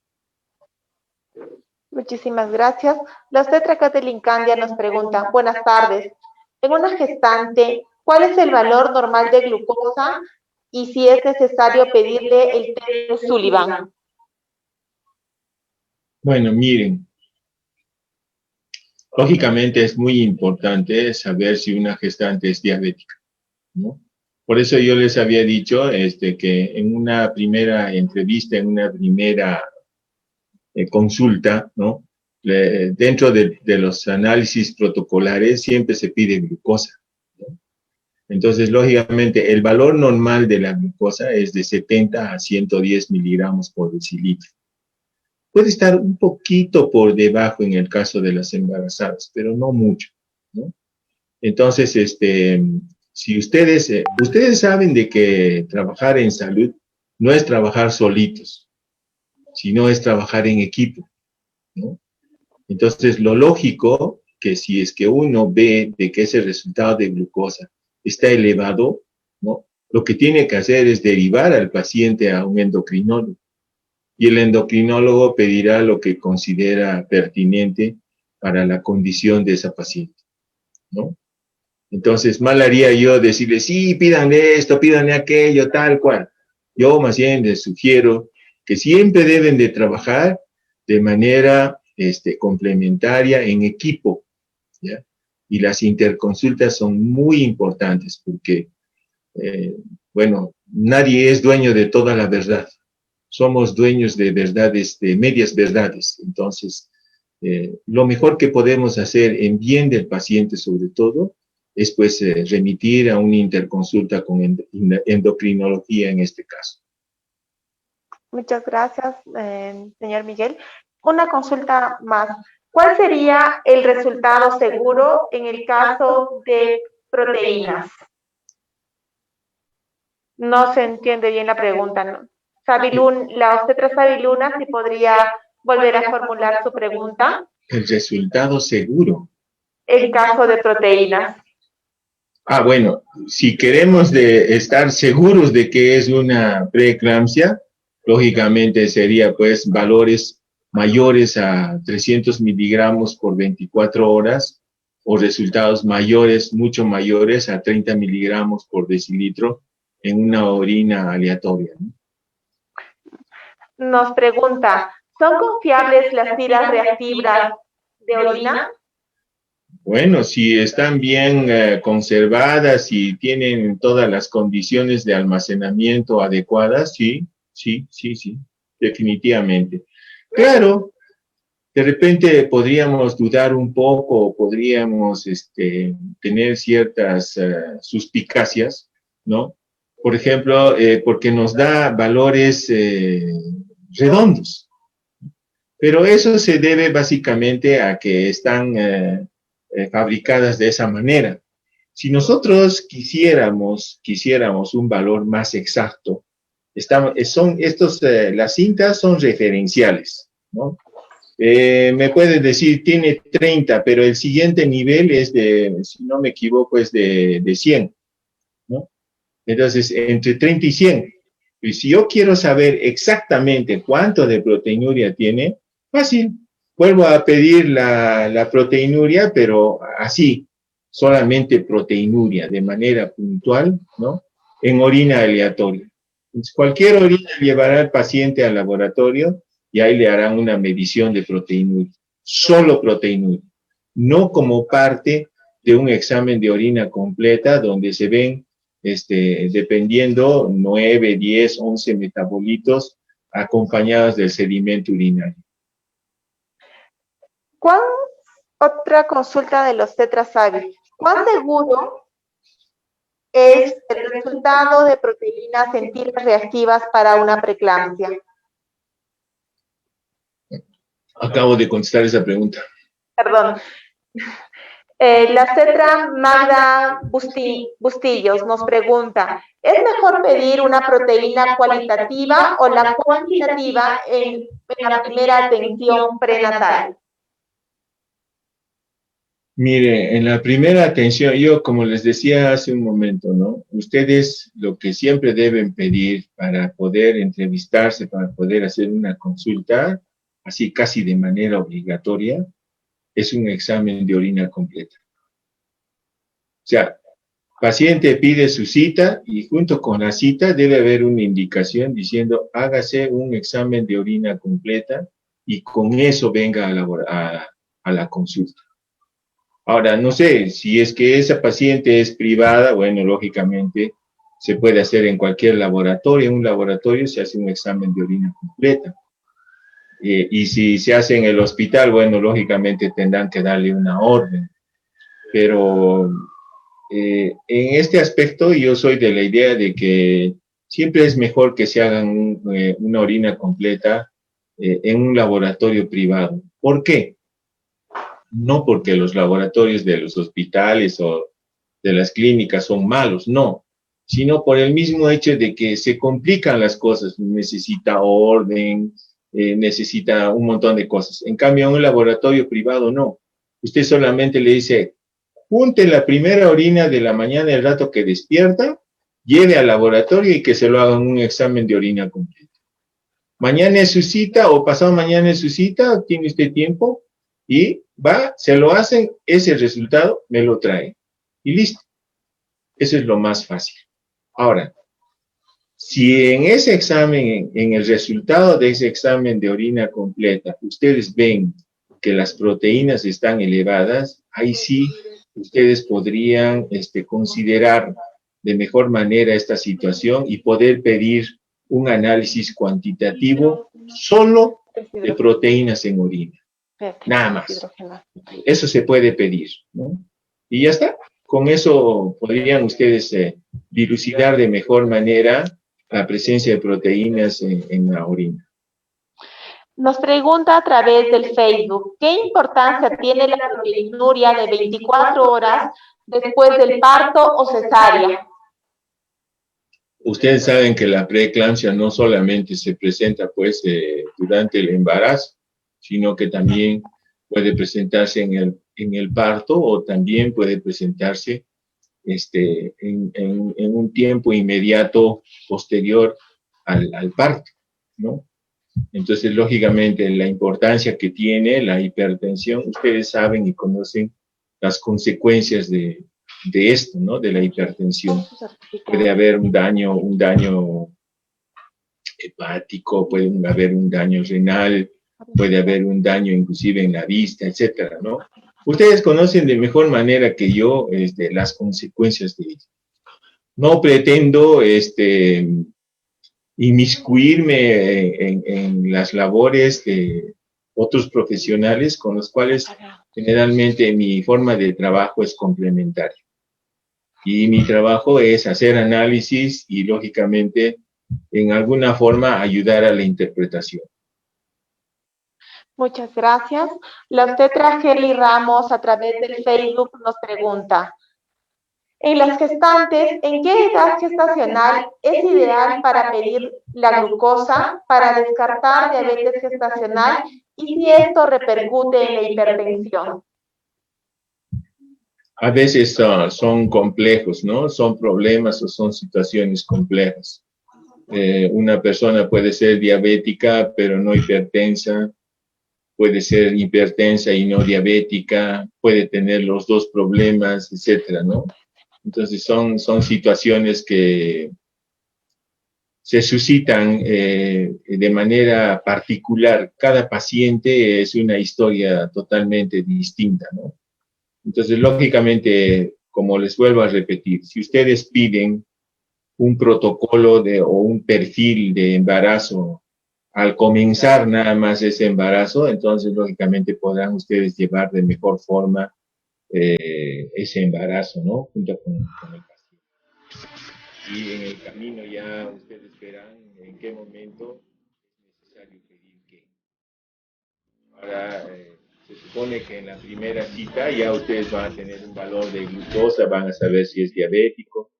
Muchísimas gracias. La obstetra Kathleen Candia nos pregunta, buenas tardes, en una gestante, ¿cuál es el valor normal de glucosa y si es necesario pedirle el test de Sullivan? Bueno, miren, lógicamente es muy importante saber si una gestante es diabética, ¿no? Por eso yo les había dicho que en una primera entrevista, en una primera consulta, ¿no? Dentro de los análisis protocolares siempre se pide glucosa, ¿no? Entonces, lógicamente, el valor normal de la glucosa es de 70 a 110 miligramos por decilitro. Puede estar un poquito por debajo en el caso de las embarazadas, pero no mucho, ¿no? Entonces, si ustedes saben de que trabajar en salud no es trabajar solitos, sino es trabajar en equipo, ¿no? Entonces, lo lógico que si es que uno ve de que ese resultado de glucosa está elevado, ¿no? Lo que tiene que hacer es derivar al paciente a un endocrinólogo. Y el endocrinólogo pedirá lo que considera pertinente para la condición de esa paciente, ¿no? Entonces, mal haría yo decirle, sí, pídanle esto, pídanle aquello, tal cual. Yo más bien les sugiero que siempre deben de trabajar de manera complementaria en equipo, ¿ya? Y las interconsultas son muy importantes porque, bueno, nadie es dueño de toda la verdad. Somos dueños de verdades, de medias verdades. Entonces, lo mejor que podemos hacer en bien del paciente sobre todo es pues remitir a una interconsulta con endocrinología en este caso. Muchas gracias, señor Miguel. Una consulta más. ¿Cuál sería el resultado seguro en el caso de proteínas? No se entiende bien la pregunta, ¿no? La obstetra Sabiluna, si podría volver a formular su pregunta. El resultado seguro. El caso de proteínas. Ah, bueno, si queremos estar seguros de que es una preeclampsia, lógicamente sería pues valores mayores a 300 miligramos por 24 horas o resultados mayores, mucho mayores a 30 miligramos por decilitro en una orina aleatoria, ¿no? Nos pregunta, ¿son confiables las tiras reactivas de orina? Bueno, si están bien conservadas y tienen todas las condiciones de almacenamiento adecuadas, sí, definitivamente. Claro, de repente podríamos dudar un poco, o podríamos tener ciertas suspicacias, ¿no? Por ejemplo, porque nos da valores redondos. Pero eso se debe básicamente a que están fabricadas de esa manera. Si nosotros quisiéramos un valor más exacto, las cintas son referenciales, ¿no? Me pueden decir, tiene 30, pero el siguiente nivel es si no me equivoco, es de 100, ¿no? Entonces, entre 30 y 100. Y si yo quiero saber exactamente cuánto de proteinuria tiene, fácil. Vuelvo a pedir la proteinuria, pero así, solamente proteinuria, de manera puntual, ¿no? En orina aleatoria. Entonces, cualquier orina llevará al paciente al laboratorio y ahí le harán una medición de proteinuria. Solo proteinuria. No como parte de un examen de orina completa donde se ven dependiendo 9, 10, 11 metabolitos acompañados del sedimento urinario. Otra consulta de los tetrasavis. ¿Cuán seguro es el resultado de proteínas en tiras reactivas para una preeclampsia? Acabo de contestar esa pregunta. Perdón. La Cetra Magda Bustillos nos pregunta, ¿es mejor pedir una proteína cualitativa o la cuantitativa en la primera atención prenatal? Mire, en la primera atención, yo como les decía hace un momento, ¿no? Ustedes lo que siempre deben pedir para poder entrevistarse, para poder hacer una consulta, así casi de manera obligatoria, es un examen de orina completa. O sea, paciente pide su cita y junto con la cita debe haber una indicación diciendo hágase un examen de orina completa y con eso venga a la consulta. Ahora, no sé, si es que esa paciente es privada, bueno, lógicamente se puede hacer en cualquier laboratorio. En un laboratorio se hace un examen de orina completa. Y si se hace en el hospital, bueno, lógicamente tendrán que darle una orden. Pero en este aspecto yo soy de la idea de que siempre es mejor que se hagan una orina completa en un laboratorio privado. ¿Por qué? No porque los laboratorios de los hospitales o de las clínicas son malos, no, sino por el mismo hecho de que se complican las cosas, necesita orden, necesita un montón de cosas. En cambio, en un laboratorio privado no. Usted solamente le dice, junte la primera orina de la mañana el rato que despierta, lleve al laboratorio y que se lo hagan un examen de orina completo. Mañana es su cita o pasado mañana es su cita, tiene usted tiempo y va, se lo hacen, ese resultado me lo trae y listo. Eso es lo más fácil. Ahora, si en ese examen, en el resultado de ese examen de orina completa, ustedes ven que las proteínas están elevadas, ahí sí ustedes podrían considerar de mejor manera esta situación y poder pedir un análisis cuantitativo solo de proteínas en orina. Nada más. Eso se puede pedir, ¿no? Y ya está. Con eso podrían ustedes dilucidar de mejor manera la presencia de proteínas en la orina. Nos pregunta a través del Facebook, ¿qué importancia tiene la proteinuria de 24 horas después del parto o cesárea? Ustedes saben que la preeclampsia no solamente se presenta pues durante el embarazo, sino que también puede presentarse en el parto o también puede presentarse en un tiempo inmediato posterior al parto, ¿no? Entonces, lógicamente, la importancia que tiene la hipertensión, ustedes saben y conocen las consecuencias de esto, ¿no? De la hipertensión. Puede haber un daño hepático, puede haber un daño renal, puede haber un daño inclusive en la vista, etcétera, ¿no? Ustedes conocen de mejor manera que yo las consecuencias de ello. No pretendo inmiscuirme en las labores de otros profesionales con los cuales generalmente mi forma de trabajo es complementaria. Y mi trabajo es hacer análisis y, lógicamente, en alguna forma ayudar a la interpretación. Muchas gracias. La obstetra Kelly Ramos a través del Facebook nos pregunta, En las gestantes, ¿en qué edad gestacional es ideal para pedir la glucosa para descartar diabetes gestacional y si esto repercute en la hipertensión? A veces son complejos, ¿no? Son problemas o son situaciones complejas. Una persona puede ser diabética, pero no hipertensa, puede ser hipertensa y no diabética, puede tener los dos problemas, etcétera, ¿no? Entonces son situaciones que se suscitan de manera particular. Cada paciente es una historia totalmente distinta, ¿no? Entonces, lógicamente, como les vuelvo a repetir, si ustedes piden un protocolo o un perfil de embarazo al comenzar nada más ese embarazo, entonces lógicamente podrán ustedes llevar de mejor forma ese embarazo, ¿no? Junto con el paciente. Y en el camino ya ustedes verán en qué momento es necesario pedir qué. Ahora, se supone que en la primera cita ya ustedes van a tener un valor de glucosa, van a saber si es diabético,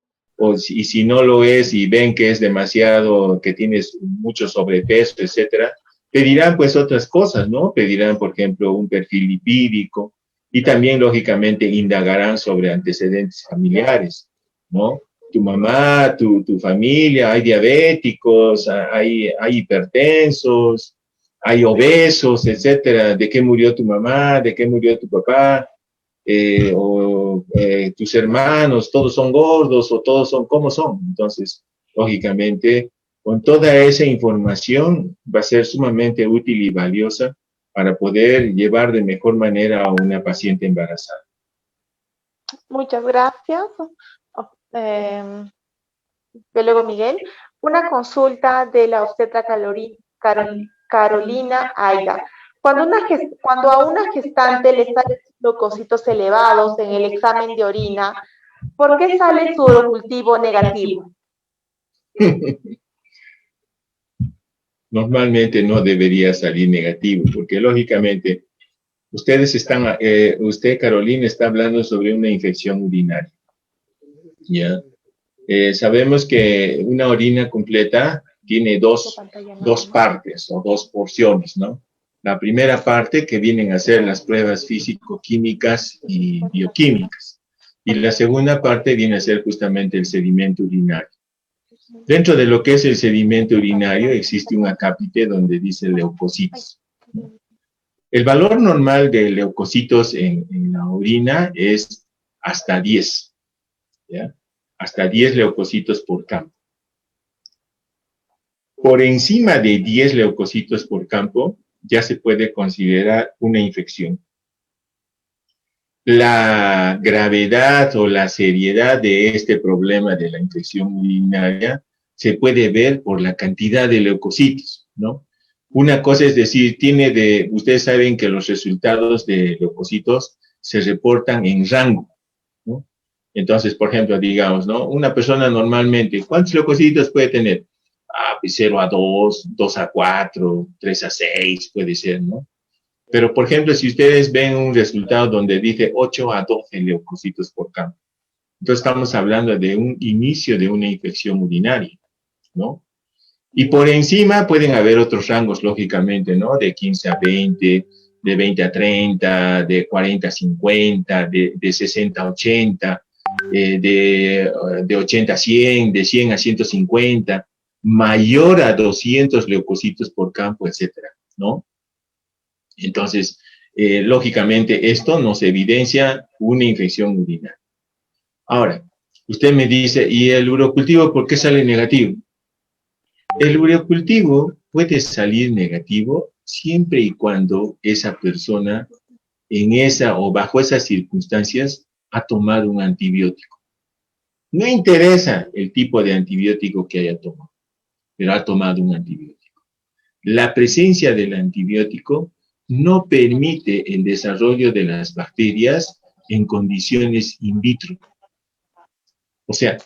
y si no lo es y ven que es demasiado, que tienes mucho sobrepeso, etcétera, pedirán pues otras cosas, ¿no? Pedirán, por ejemplo, un perfil lipídico y también, lógicamente, indagarán sobre antecedentes familiares, ¿no? Tu mamá, tu familia, hay diabéticos, hay hipertensos, hay obesos, etcétera, de qué murió tu mamá, de qué murió tu papá, tus hermanos, todos son gordos o todos son como son. Entonces, lógicamente, con toda esa información va a ser sumamente útil y valiosa para poder llevar de mejor manera a una paciente embarazada. Muchas gracias. Luego, Miguel, una consulta de la obstetra Carolina Aida. Cuando a una gestante le salen leucocitos elevados en el examen de orina, ¿por qué sale su urocultivo negativo? Normalmente no debería salir negativo, porque lógicamente usted, Carolina, está hablando sobre una infección urinaria. ¿Ya? Sabemos que una orina completa tiene dos partes o dos porciones, ¿no? La primera parte que vienen a ser las pruebas físico-químicas y bioquímicas. Y la segunda parte viene a ser justamente el sedimento urinario. Dentro de lo que es el sedimento urinario existe un acápite donde dice leucocitos. El valor normal de leucocitos en la orina es hasta 10, ¿ya? Hasta 10 leucocitos por campo. Por encima de 10 leucocitos por campo, ya se puede considerar una infección. La gravedad o la seriedad de este problema de la infección urinaria se puede ver por la cantidad de leucocitos, ¿no? Una cosa es decir, ustedes saben que los resultados de leucocitos se reportan en rango, ¿no? Entonces, por ejemplo, digamos, ¿no? Una persona normalmente, ¿cuántos leucocitos puede tener? Pues 0 a 2, 2 a 4, 3 a 6, puede ser, ¿no? Pero, por ejemplo, si ustedes ven un resultado donde dice 8 a 12 leucocitos por campo, entonces estamos hablando de un inicio de una infección urinaria, ¿no? Y por encima pueden haber otros rangos, lógicamente, ¿no? De 15 a 20, de 20 a 30, de 40 a 50, de 60 a 80, de 80 a 100, de 100 a 150, mayor a 200 leucocitos por campo, etcétera, ¿no? Entonces, lógicamente, esto nos evidencia una infección urinaria. Ahora, usted me dice, ¿y el urocultivo por qué sale negativo? El urocultivo puede salir negativo siempre y cuando esa persona en esa o bajo esas circunstancias ha tomado un antibiótico. No interesa el tipo de antibiótico que haya tomado, pero ha tomado un antibiótico. La presencia del antibiótico no permite el desarrollo de las bacterias en condiciones in vitro. O sea,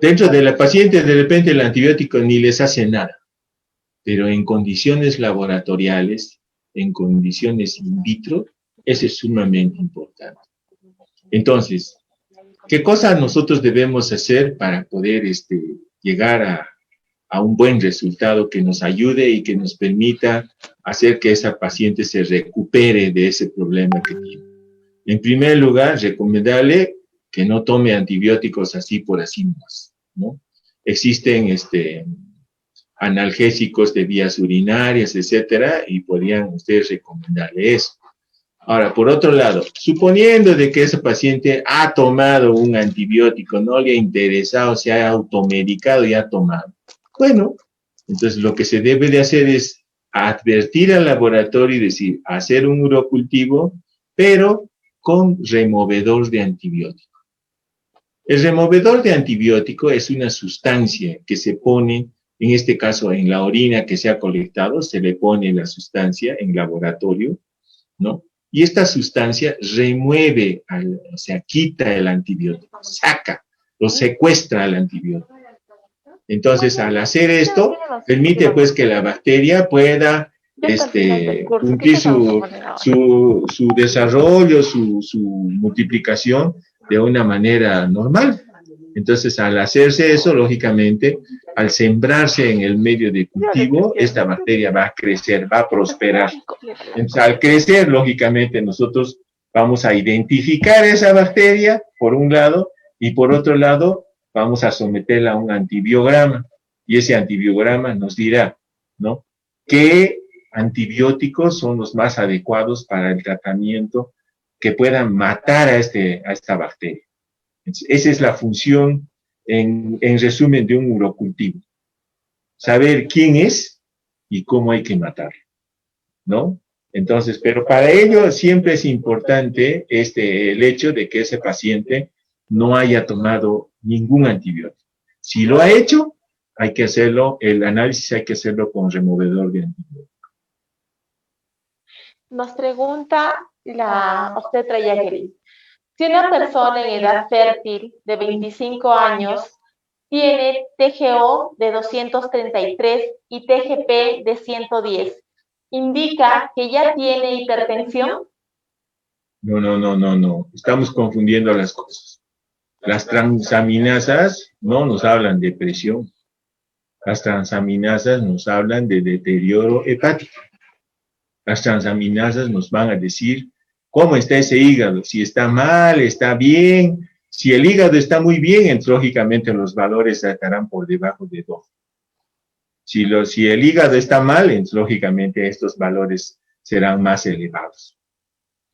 dentro de la paciente de repente el antibiótico ni les hace nada, pero en condiciones laboratoriales, en condiciones in vitro, eso es sumamente importante. Entonces, ¿Qué cosas nosotros debemos hacer para poder llegar a un buen resultado que nos ayude y que nos permita hacer que esa paciente se recupere de ese problema que tiene? En primer lugar, recomendarle que no tome antibióticos así por así más, ¿no? Existen analgésicos de vías urinarias, etcétera, y podrían ustedes recomendarle eso. Ahora, por otro lado, suponiendo de que ese paciente ha tomado un antibiótico, no le ha interesado, se ha automedicado y ha tomado. Bueno, entonces lo que se debe de hacer es advertir al laboratorio y decir, hacer un urocultivo, pero con removedor de antibiótico. El removedor de antibiótico es una sustancia que se pone, en este caso en la orina que se ha colectado, se le pone la sustancia en laboratorio, ¿no? Y esta sustancia remueve, o sea, quita el antibiótico, saca, lo secuestra al antibiótico. Entonces, al hacer esto, permite pues que la bacteria pueda cumplir su desarrollo, su multiplicación de una manera normal. Entonces, al hacerse eso, lógicamente, al sembrarse en el medio de cultivo, esta bacteria va a crecer, va a prosperar. Entonces, al crecer, lógicamente, nosotros vamos a identificar esa bacteria, por un lado, y por otro lado, vamos a someterla a un antibiograma. Y ese antibiograma nos dirá, ¿no?, qué antibióticos son los más adecuados para el tratamiento que puedan matar a esta bacteria. Entonces, esa es la función, en resumen, de un urocultivo. Saber quién es y cómo hay que matarlo, ¿no? Entonces, pero para ello siempre es importante el hecho de que ese paciente no haya tomado ningún antibiótico. Si lo ha hecho, hay que hacerlo, el análisis hay que hacerlo con removedor de antibiótico. Nos pregunta la obstetra Jacqueline. Si una persona en edad fértil de 25 años tiene TGO de 233 y TGP de 110, ¿indica que ya tiene hipertensión? No. Estamos confundiendo las cosas. Las transaminasas no nos hablan de presión. Las transaminasas nos hablan de deterioro hepático. Las transaminasas nos van a decir cómo está ese hígado, si está mal, está bien. Si el hígado está muy bien, entonces lógicamente los valores estarán por debajo de 2. Si el hígado está mal, entonces lógicamente estos valores serán más elevados,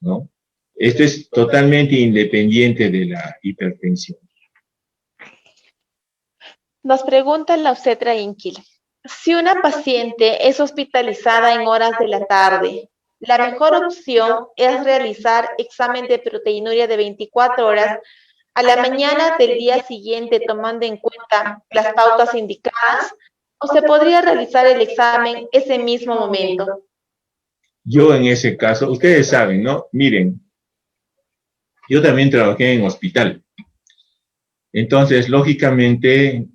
¿no? Esto es totalmente independiente de la hipertensión. Nos pregunta la obstetra Inquil. Si una paciente es hospitalizada en horas de la tarde, la mejor opción es realizar examen de proteinuria de 24 horas a la mañana del día siguiente, tomando en cuenta las pautas indicadas, o se podría realizar el examen ese mismo momento. Yo en ese caso, ustedes saben, ¿no? Miren, yo también trabajé en hospital. Entonces, lógicamente,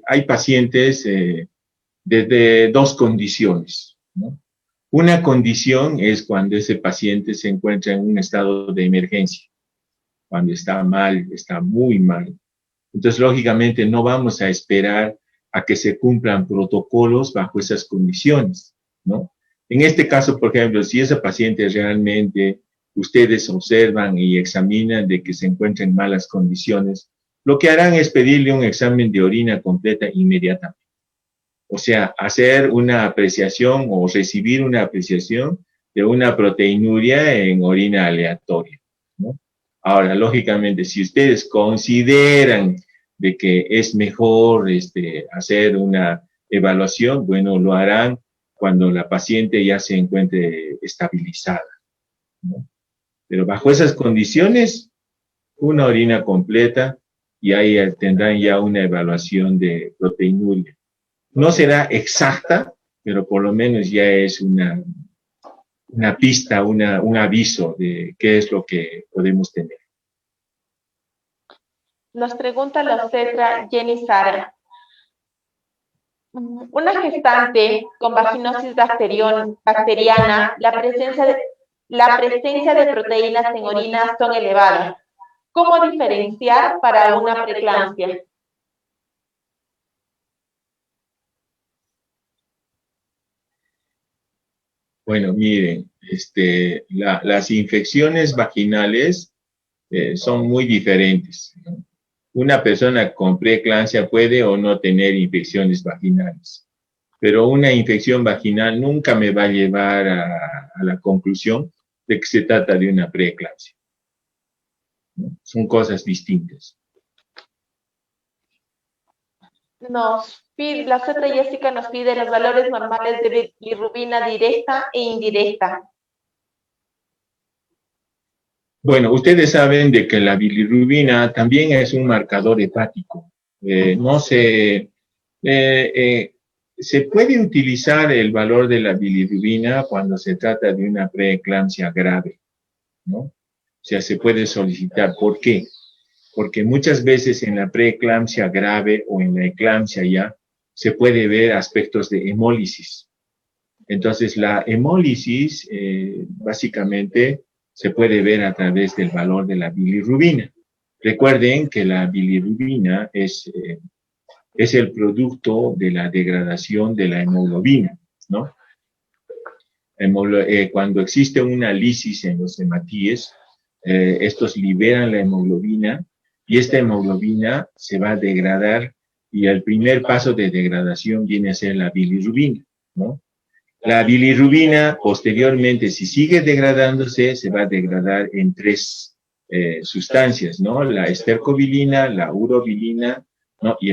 hay pacientes de dos condiciones, ¿no? Una condición es cuando ese paciente se encuentra en un estado de emergencia, cuando está mal, está muy mal. Entonces, lógicamente, no vamos a esperar a que se cumplan protocolos bajo esas condiciones, ¿no? En este caso, por ejemplo, si ese paciente realmente ustedes observan y examinan de que se encuentra en malas condiciones, lo que harán es pedirle un examen de orina completa inmediatamente. O sea, hacer una apreciación o recibir una apreciación de una proteinuria en orina aleatoria, ¿no? Ahora, lógicamente, si ustedes consideran de que es mejor hacer una evaluación, bueno, lo harán cuando la paciente ya se encuentre estabilizada, ¿no? Pero bajo esas condiciones, una orina completa y ahí tendrán ya una evaluación de proteinuria. No será exacta, pero por lo menos ya es una pista, un aviso de qué es lo que podemos tener. Nos pregunta la obstetra Jenny Sara. Una gestante con vaginosis bacteriana, la presencia de proteínas en orina son elevadas. ¿Cómo diferenciar para una preeclampsia? Bueno, miren, las infecciones vaginales son muy diferentes, ¿no? Una persona con preeclampsia puede o no tener infecciones vaginales, pero una infección vaginal nunca me va a llevar a la conclusión de que se trata de una preeclampsia, ¿no? Son cosas distintas. La obstetra Jessica nos pide los valores normales de bilirrubina directa e indirecta. Bueno, ustedes saben de que la bilirrubina también es un marcador hepático. No se, se puede utilizar el valor de la bilirrubina cuando se trata de una preeclampsia grave, ¿no? O sea, se puede solicitar. ¿Por qué? Porque muchas veces en la preeclampsia grave o en la eclampsia ya se puede ver aspectos de hemólisis. Entonces, la hemólisis básicamente se puede ver a través del valor de la bilirrubina. Recuerden que la bilirrubina es el producto de la degradación de la hemoglobina, ¿no? Cuando existe una lisis en los hematíes, estos liberan la hemoglobina y esta hemoglobina se va a degradar y el primer paso de degradación viene a ser la bilirrubina, ¿no? La bilirrubina, posteriormente, si sigue degradándose, se va a degradar en tres sustancias, ¿no? La estercobilina, la urobilina, ¿no? Y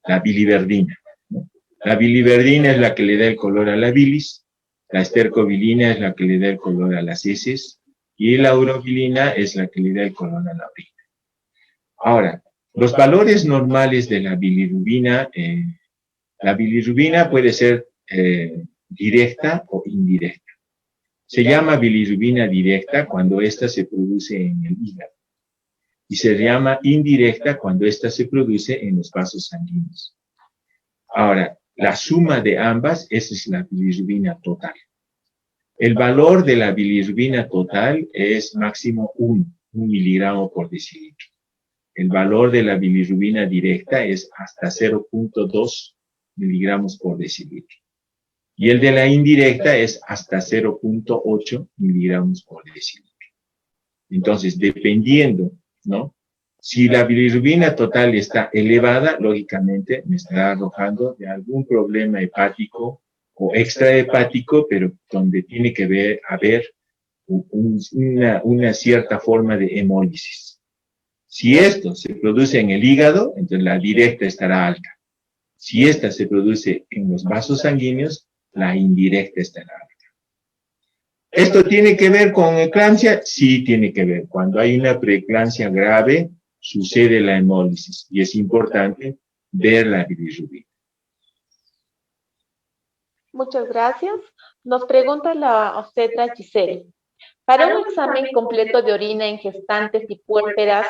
la biliverdina, ¿no? La biliverdina es la que le da el color a la bilis, la estercobilina es la que le da el color a las heces, y la urobilina es la que le da el color a la orina. Ahora, los valores normales de la bilirrubina puede ser directa o indirecta. Se llama bilirrubina directa cuando ésta se produce en el hígado. Y se llama indirecta cuando ésta se produce en los vasos sanguíneos. Ahora, la suma de ambas, esa es la bilirrubina total. El valor de la bilirrubina total es máximo 1 miligramo por decilitro. El valor de la bilirrubina directa es hasta 0.2 miligramos por decilitro. Y el de la indirecta es hasta 0.8 miligramos por decilitro. Entonces, dependiendo, ¿no? Si la bilirrubina total está elevada, lógicamente me estará arrojando de algún problema hepático o extrahepático, pero donde tiene que haber una cierta forma de hemólisis. Si esto se produce en el hígado, entonces la directa estará alta. Si esta se produce en los vasos sanguíneos, la indirecta estará alta. ¿Esto tiene que ver con eclampsia? Sí, tiene que ver. Cuando hay una preeclampsia grave, sucede la hemólisis y es importante ver la bilirrubina. Muchas gracias. Nos pregunta la obstetra Giselle. Para un examen completo de orina en gestantes y puérperas,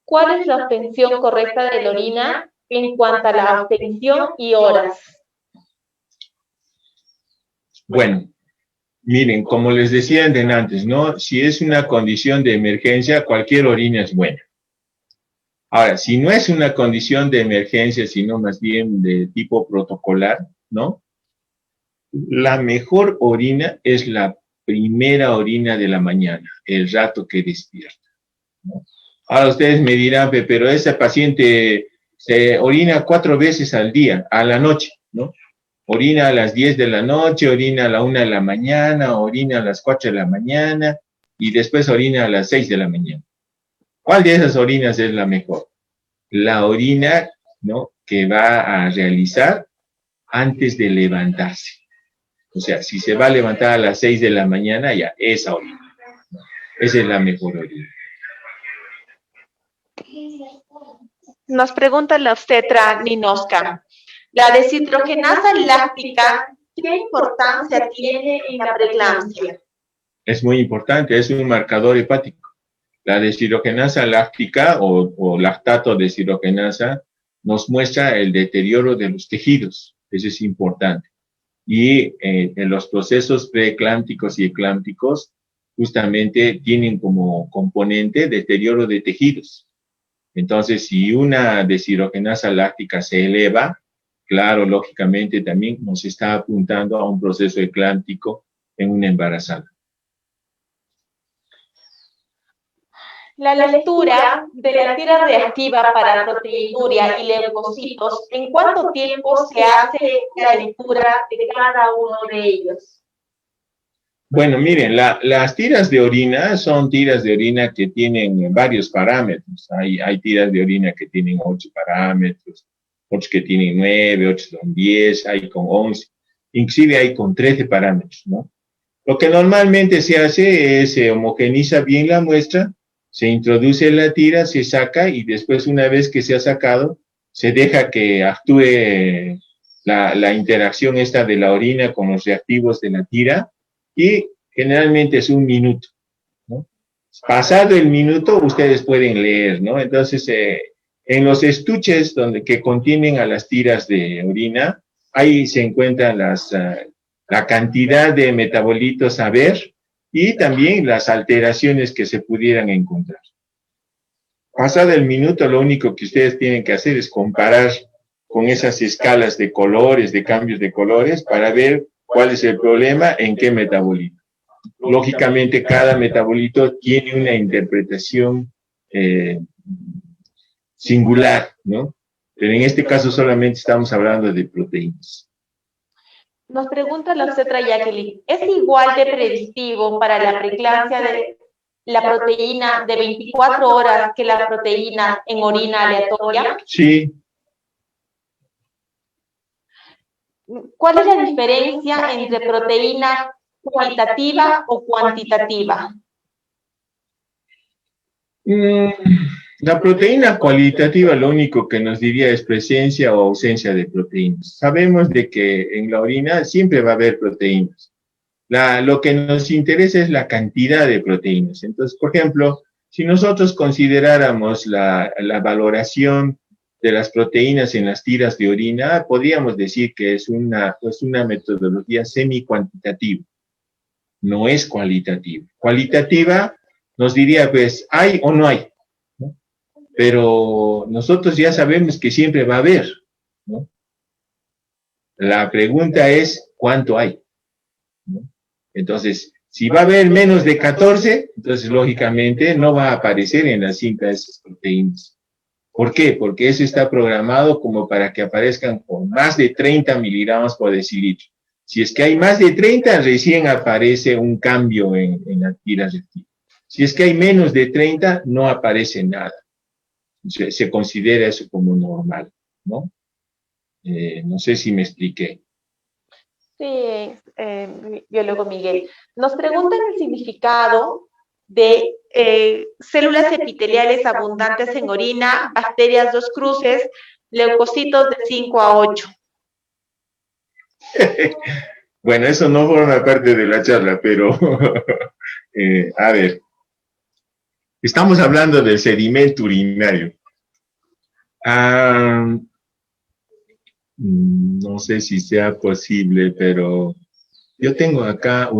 ¿cuál es la obtención correcta de la orina en cuanto a la obtención y horas? Bueno, miren, como les decía antes, ¿no? Si es una condición de emergencia, cualquier orina es buena. Ahora, si no es una condición de emergencia, sino más bien de tipo protocolar, ¿no? La mejor orina es la primera orina de la mañana, el rato que despierta, ¿no? Ahora ustedes me dirán, pero ese paciente se orina 4 veces al día, a la noche, ¿no? Orina a las 10 de la noche, orina a la 1 de la mañana, orina a las 4 de la mañana y después orina a las 6 de la mañana. ¿Cuál de esas orinas es la mejor? La orina, ¿no?, que va a realizar antes de levantarse. O sea, si se va a levantar a las 6 de la mañana, ya, esa orina, ¿no? Esa es la mejor orina. Nos pregunta la obstetra Ninoska. La deshidrogenasa láctica, ¿qué importancia tiene en la preeclampsia? Es muy importante, es un marcador hepático. La deshidrogenasa láctica o lactato deshidrogenasa nos muestra el deterioro de los tejidos. Eso es importante. Y en los procesos preeclámpticos y eclámpticos justamente tienen como componente deterioro de tejidos. Entonces, si una deshidrogenasa láctica se eleva, claro, lógicamente también nos está apuntando a un proceso eclántico en una embarazada. La lectura de la tira reactiva para proteinuria y leucocitos, ¿en cuánto tiempo se hace la lectura de cada uno de ellos? Bueno, miren, las tiras de orina son tiras de orina que tienen varios parámetros. Hay tiras de orina que tienen 8 parámetros, otros que tienen 9, otros son 10, hay con 11, inclusive hay con 13 parámetros, ¿no? Lo que normalmente se hace es se homogeniza bien la muestra, se introduce la tira, se saca y después una vez que se ha sacado, se deja que actúe la interacción esta de la orina con los reactivos de la tira y generalmente es 1 minuto, ¿no? Pasado el minuto, ustedes pueden leer, ¿no? Entonces, en los estuches que contienen a las tiras de orina, ahí se encuentran la cantidad de metabolitos a ver y también las alteraciones que se pudieran encontrar. Pasado el minuto, lo único que ustedes tienen que hacer es comparar con esas escalas de colores, de cambios de colores, para ver cuál es el problema, en qué metabolito. Lógicamente, cada metabolito tiene una interpretación singular, ¿no? Pero en este caso solamente estamos hablando de proteínas. Nos pregunta la obstetra Jacqueline, ¿es igual de predictivo para la preeclampsia de la proteína de 24 horas que la proteína en orina aleatoria? Sí. ¿Cuál es la diferencia entre proteína cualitativa o cuantitativa? La proteína cualitativa lo único que nos diría es presencia o ausencia de proteínas. Sabemos de que en la orina siempre va a haber proteínas. Lo que nos interesa es la cantidad de proteínas. Entonces, por ejemplo, si nosotros consideráramos la valoración de las proteínas en las tiras de orina, podríamos decir que es una metodología semi-cuantitativa. No es cualitativa. Cualitativa nos diría, pues, ¿hay o no hay? ¿No? Pero nosotros ya sabemos que siempre va a haber, ¿no? La pregunta es, ¿cuánto hay? ¿No? Entonces, si va a haber menos de 14, entonces lógicamente no va a aparecer en la cinta de esas proteínas. ¿Por qué? Porque eso está programado como para que aparezcan con más de 30 miligramos por decilitro. Si es que hay más de 30, recién aparece un cambio en la tira reactiva. Si es que hay menos de 30, no aparece nada. Se considera eso como normal, ¿no? No sé si me expliqué. Sí, biólogo Miguel. Nos preguntan el significado de células epiteliales abundantes en orina, bacterias 2 cruces, leucocitos de 5 a 8. Bueno, eso no forma parte de la charla, pero a ver, estamos hablando del sedimento urinario. No sé si sea posible, pero yo tengo acá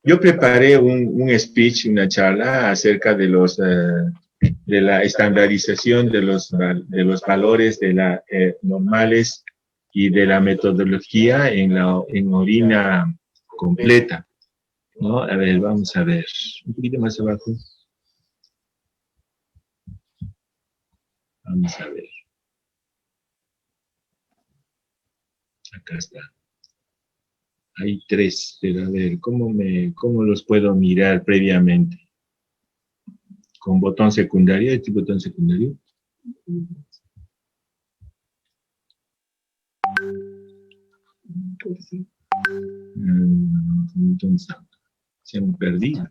yo preparé un speech, una charla acerca de de la estandarización de los valores normales y de la metodología en orina completa, ¿no? A ver, vamos a ver, un poquito más abajo. Vamos a ver. Acá está. Hay 3, pero a ver, ¿cómo los puedo mirar previamente? ¿Con botón secundario? ¿Este botón secundario? Entonces, se han perdido.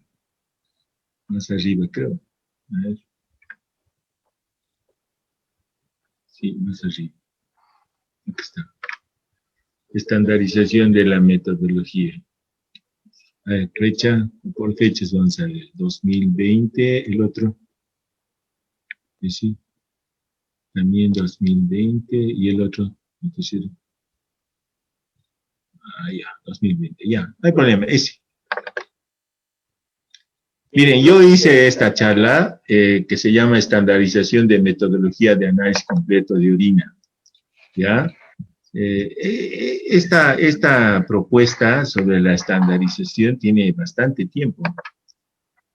Más arriba, creo. A ver. Sí, más arriba. Aquí está. Estandarización de la metodología. A ver, por fechas vamos a ver. 2020, el otro. Sí. También 2020 y el otro. Ya, 2020, ya. No hay problema, ese. Miren, yo hice esta charla que se llama Estandarización de Metodología de Análisis Completo de Orina, ¿ya? Esta propuesta sobre la estandarización tiene bastante tiempo,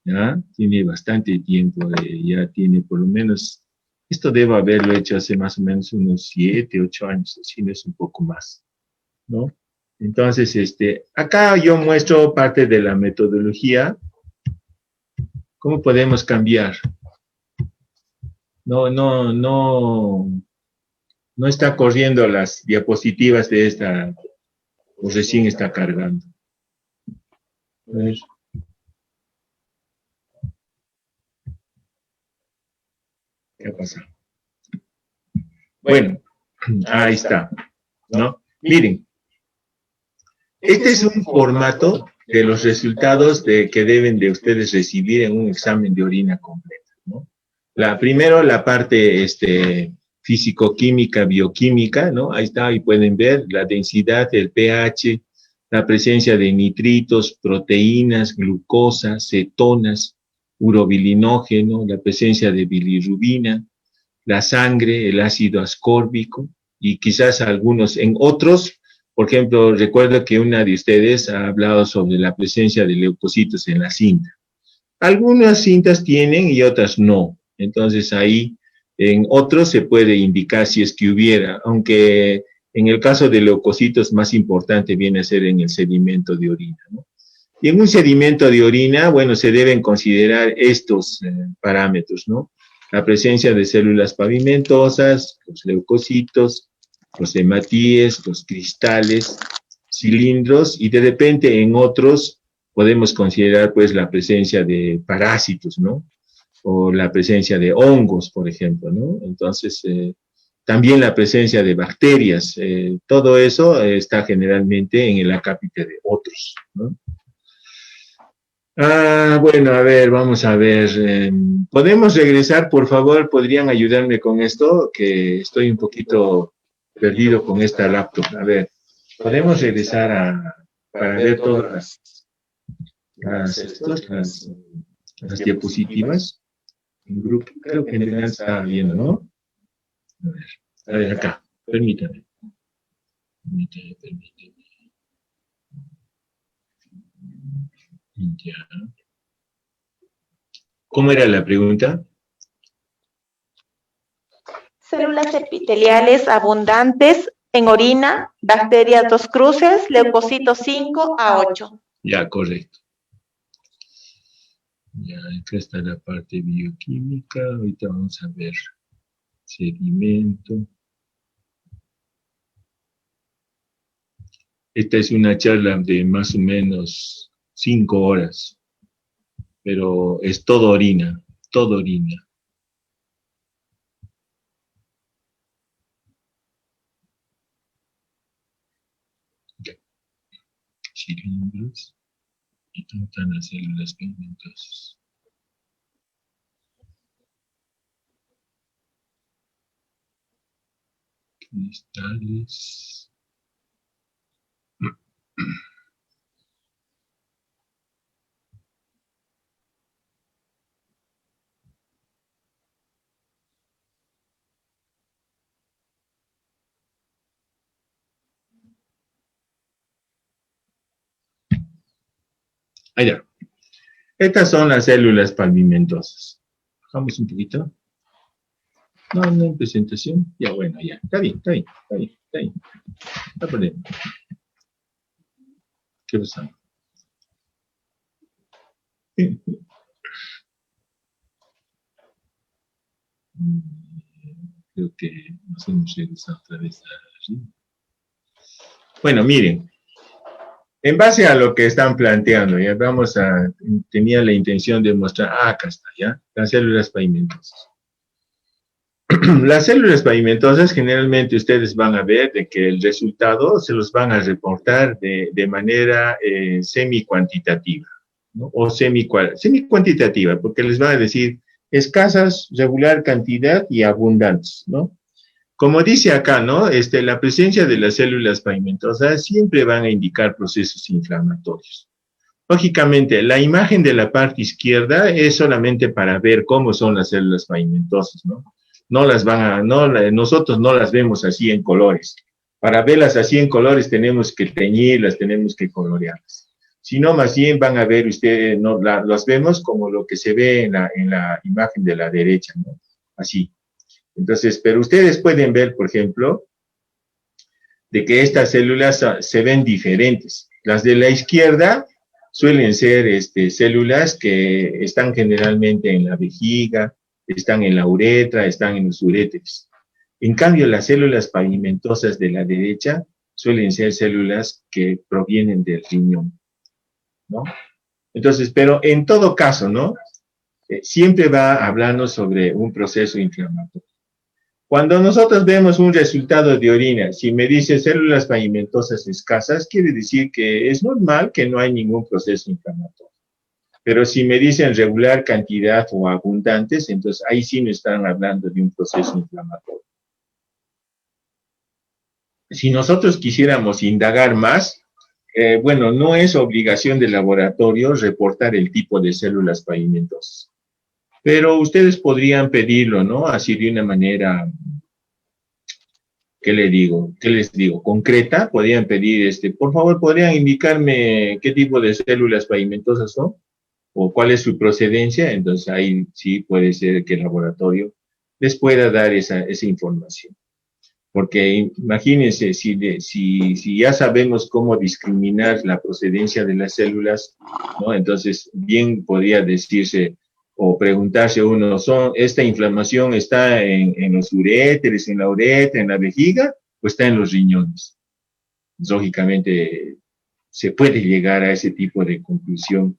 ¿ya? Tiene bastante tiempo, ya tiene por lo menos, esto debo haberlo hecho hace más o menos unos 7, 8 años, si no es un poco más, ¿no? Entonces, acá yo muestro parte de la metodología. ¿Cómo podemos cambiar? No está corriendo las diapositivas de esta, o recién está cargando. A ver. ¿Qué pasa? Bueno, ahí está, ¿no? Miren, este es un formato de los resultados que deben de ustedes recibir en un examen de orina completa, ¿no? Primero la parte físico-química, bioquímica, ¿no? Ahí está, ahí pueden ver la densidad, el pH, la presencia de nitritos, proteínas, glucosa, cetonas, urobilinógeno, la presencia de bilirrubina, la sangre, el ácido ascórbico y quizás algunos en otros. Por ejemplo, recuerdo que una de ustedes ha hablado sobre la presencia de leucocitos en la cinta. Algunas cintas tienen y otras no. Entonces ahí en otros se puede indicar si es que hubiera, aunque en el caso de leucocitos más importante viene a ser en el sedimento de orina, ¿no? Y en un sedimento de orina, bueno, se deben considerar estos parámetros, ¿no? La presencia de células pavimentosas, los leucocitos, los hematíes, los cristales, cilindros, y de repente en otros podemos considerar pues la presencia de parásitos, ¿no? O la presencia de hongos, por ejemplo, ¿no? Entonces, también la presencia de bacterias, todo eso está generalmente en el acápite de otros, ¿no? Bueno, a ver, vamos a ver. ¿Podemos regresar, por favor? ¿Podrían ayudarme con esto? Que estoy un poquito perdido con esta laptop. A ver, ¿podemos regresar para ver todas las diapositivas? En grupo, creo que en realidad está viendo, ¿no? A ver, acá, permítame. Ya. ¿Cómo era la pregunta? Células epiteliales abundantes en orina, bacterias 2 cruces, leucocitos 5 a 8. Ya, correcto. Ya, acá está la parte bioquímica. Ahorita vamos a ver sedimento. Esta es una charla de más o menos 5 horas, pero es todo orina, todo orina. Cilindros y están las células pigmentosas. Cristales. Allá. Estas son las células pavimentosas. Bajamos un poquito. No en presentación. Ya, bueno, ya. Está bien. Está bien. ¿Qué pasa? Creo que nos hemos regresado otra vez allí. Bueno, miren. En base a lo que están planteando, ya tenía la intención de mostrar, acá está, ya, las células pavimentosas. Las células pavimentosas generalmente ustedes van a ver de que el resultado se los van a reportar de manera semi-cuantitativa, ¿no? O semi-cuantitativa, porque les van a decir escasas, regular cantidad y abundantes, ¿no? Como dice acá, ¿no? La presencia de las células pavimentosas siempre van a indicar procesos inflamatorios. Lógicamente, la imagen de la parte izquierda es solamente para ver cómo son las células pavimentosas, ¿no? Nosotros no las vemos así en colores. Para verlas así en colores tenemos que teñirlas, tenemos que colorearlas. Si no, más bien van a ver ustedes, no, las vemos como lo que se ve en la imagen de la derecha, ¿no? Así. Entonces, pero ustedes pueden ver, por ejemplo, de que estas células se ven diferentes. Las de la izquierda suelen ser células que están generalmente en la vejiga, están en la uretra, están en los uréteres. En cambio, las células pavimentosas de la derecha suelen ser células que provienen del riñón, ¿no? Entonces, pero en todo caso, ¿no? Siempre va a hablarnos sobre un proceso inflamatorio. Cuando nosotros vemos un resultado de orina, si me dice células pavimentosas escasas, quiere decir que es normal que no hay ningún proceso inflamatorio. Pero si me dicen regular cantidad o abundantes, entonces ahí sí me están hablando de un proceso inflamatorio. Si nosotros quisiéramos indagar más, bueno, no es obligación del laboratorio reportar el tipo de células pavimentosas. Pero ustedes podrían pedirlo, ¿no? Así de una manera, ¿qué le digo? ¿Qué les digo? Concreta, podrían pedir, por favor, ¿podrían indicarme qué tipo de células pavimentosas son? ¿O cuál es su procedencia? Entonces ahí sí puede ser que el laboratorio les pueda dar esa información. Porque imagínense, si ya sabemos cómo discriminar la procedencia de las células, ¿no? Entonces bien podría decirse o preguntarse uno, ¿esta inflamación está en los uréteres, en la uretra, en la vejiga, o está en los riñones? Lógicamente se puede llegar a ese tipo de conclusión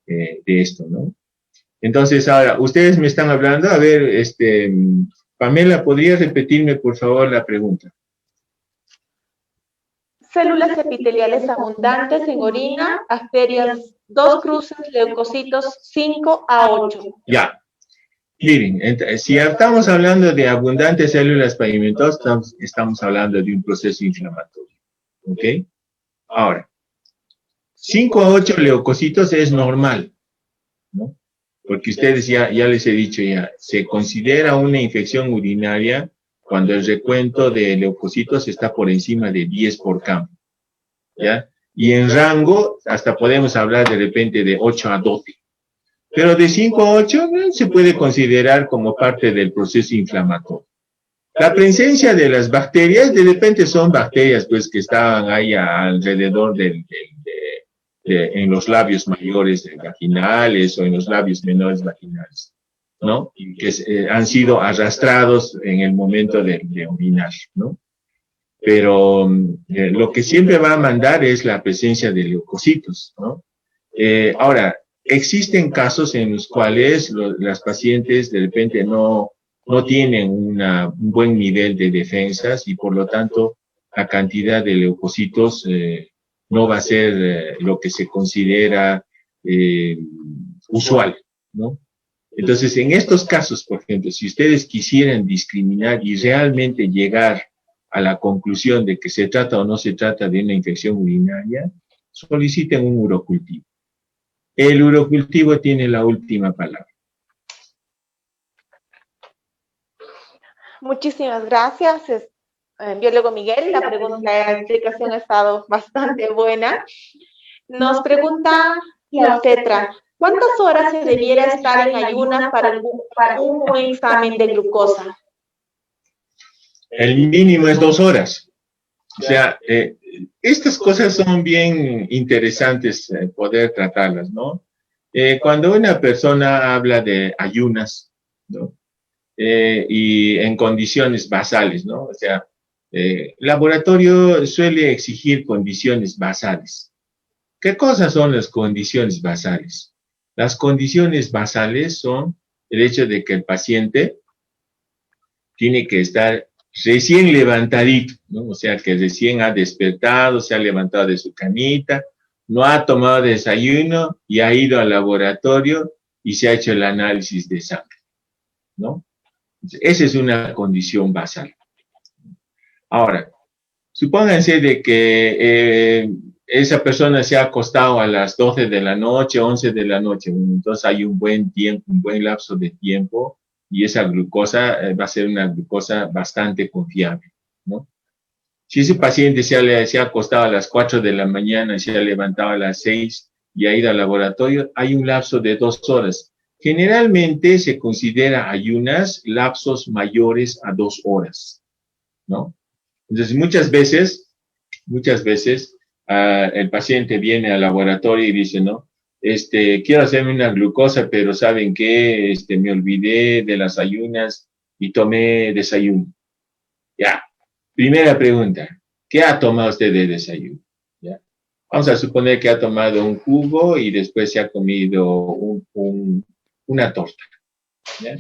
de esto, ¿no? Entonces, ahora, ustedes me están hablando, a ver, Pamela, ¿podría repetirme, por favor, la pregunta? Células epiteliales abundantes en orina, bacterias 2 cruces, leucocitos 5 a 8. Ya. Miren, si estamos hablando de abundantes células pavimentosas, estamos hablando de un proceso inflamatorio. ¿Ok? Ahora, 5 a 8 leucocitos es normal, ¿no? Porque ustedes ya les he dicho ya, se considera una infección urinaria cuando el recuento de leucocitos está por encima de 10 por campo, ¿ya? Y en rango, hasta podemos hablar de repente de 8 a 12. Pero de 5 a 8 se puede considerar como parte del proceso inflamatorio. La presencia de las bacterias, de repente son bacterias pues que estaban ahí alrededor en los labios mayores vaginales o en los labios menores vaginales, ¿no? Y que han sido arrastrados en el momento de orinar, ¿no? Pero lo que siempre va a mandar es la presencia de leucocitos, ¿no? Ahora, existen casos en los cuales las pacientes de repente no tienen un buen nivel de defensas y por lo tanto la cantidad de leucocitos no va a ser lo que se considera usual, ¿no? Entonces, en estos casos, por ejemplo, si ustedes quisieran discriminar y realmente llegar a la conclusión de que se trata o no se trata de una infección urinaria, soliciten un urocultivo. El urocultivo tiene la última palabra. Muchísimas gracias, biólogo Miguel. La explicación ha estado bastante buena. Nos pregunta la obstetra, ¿cuántas horas se debiera estar en ayunas para un buen examen de glucosa? El mínimo es 2 horas. O sea, estas cosas son bien interesantes poder tratarlas, ¿no? Cuando una persona habla de ayunas, ¿no? Y en condiciones basales, ¿no? O sea, laboratorio suele exigir condiciones basales. ¿Qué cosas son las condiciones basales? Las condiciones basales son el hecho de que el paciente tiene que estar recién levantadito, ¿no? O sea, que recién ha despertado, se ha levantado de su camita, no ha tomado desayuno y ha ido al laboratorio y se ha hecho el análisis de sangre, ¿no? Esa es una condición basal. Ahora, supónganse de que esa persona se ha acostado a las 12 de la noche, 11 de la noche, entonces hay un buen tiempo, un buen lapso de tiempo y esa glucosa va a ser una glucosa bastante confiable, ¿no? Si ese paciente se ha acostado a las 4 de la mañana, se ha levantado a las 6 y ha ido al laboratorio, hay un lapso de 2 horas. Generalmente se considera ayunas lapsos mayores a 2 horas, ¿no? Entonces, muchas veces, el paciente viene al laboratorio y dice, ¿no? Quiero hacerme una glucosa, pero ¿saben qué? Me olvidé de las ayunas y tomé desayuno. Ya. Primera pregunta, ¿qué ha tomado usted de desayuno? ¿Ya? Vamos a suponer que ha tomado un jugo y después se ha comido una torta. ¿Ya?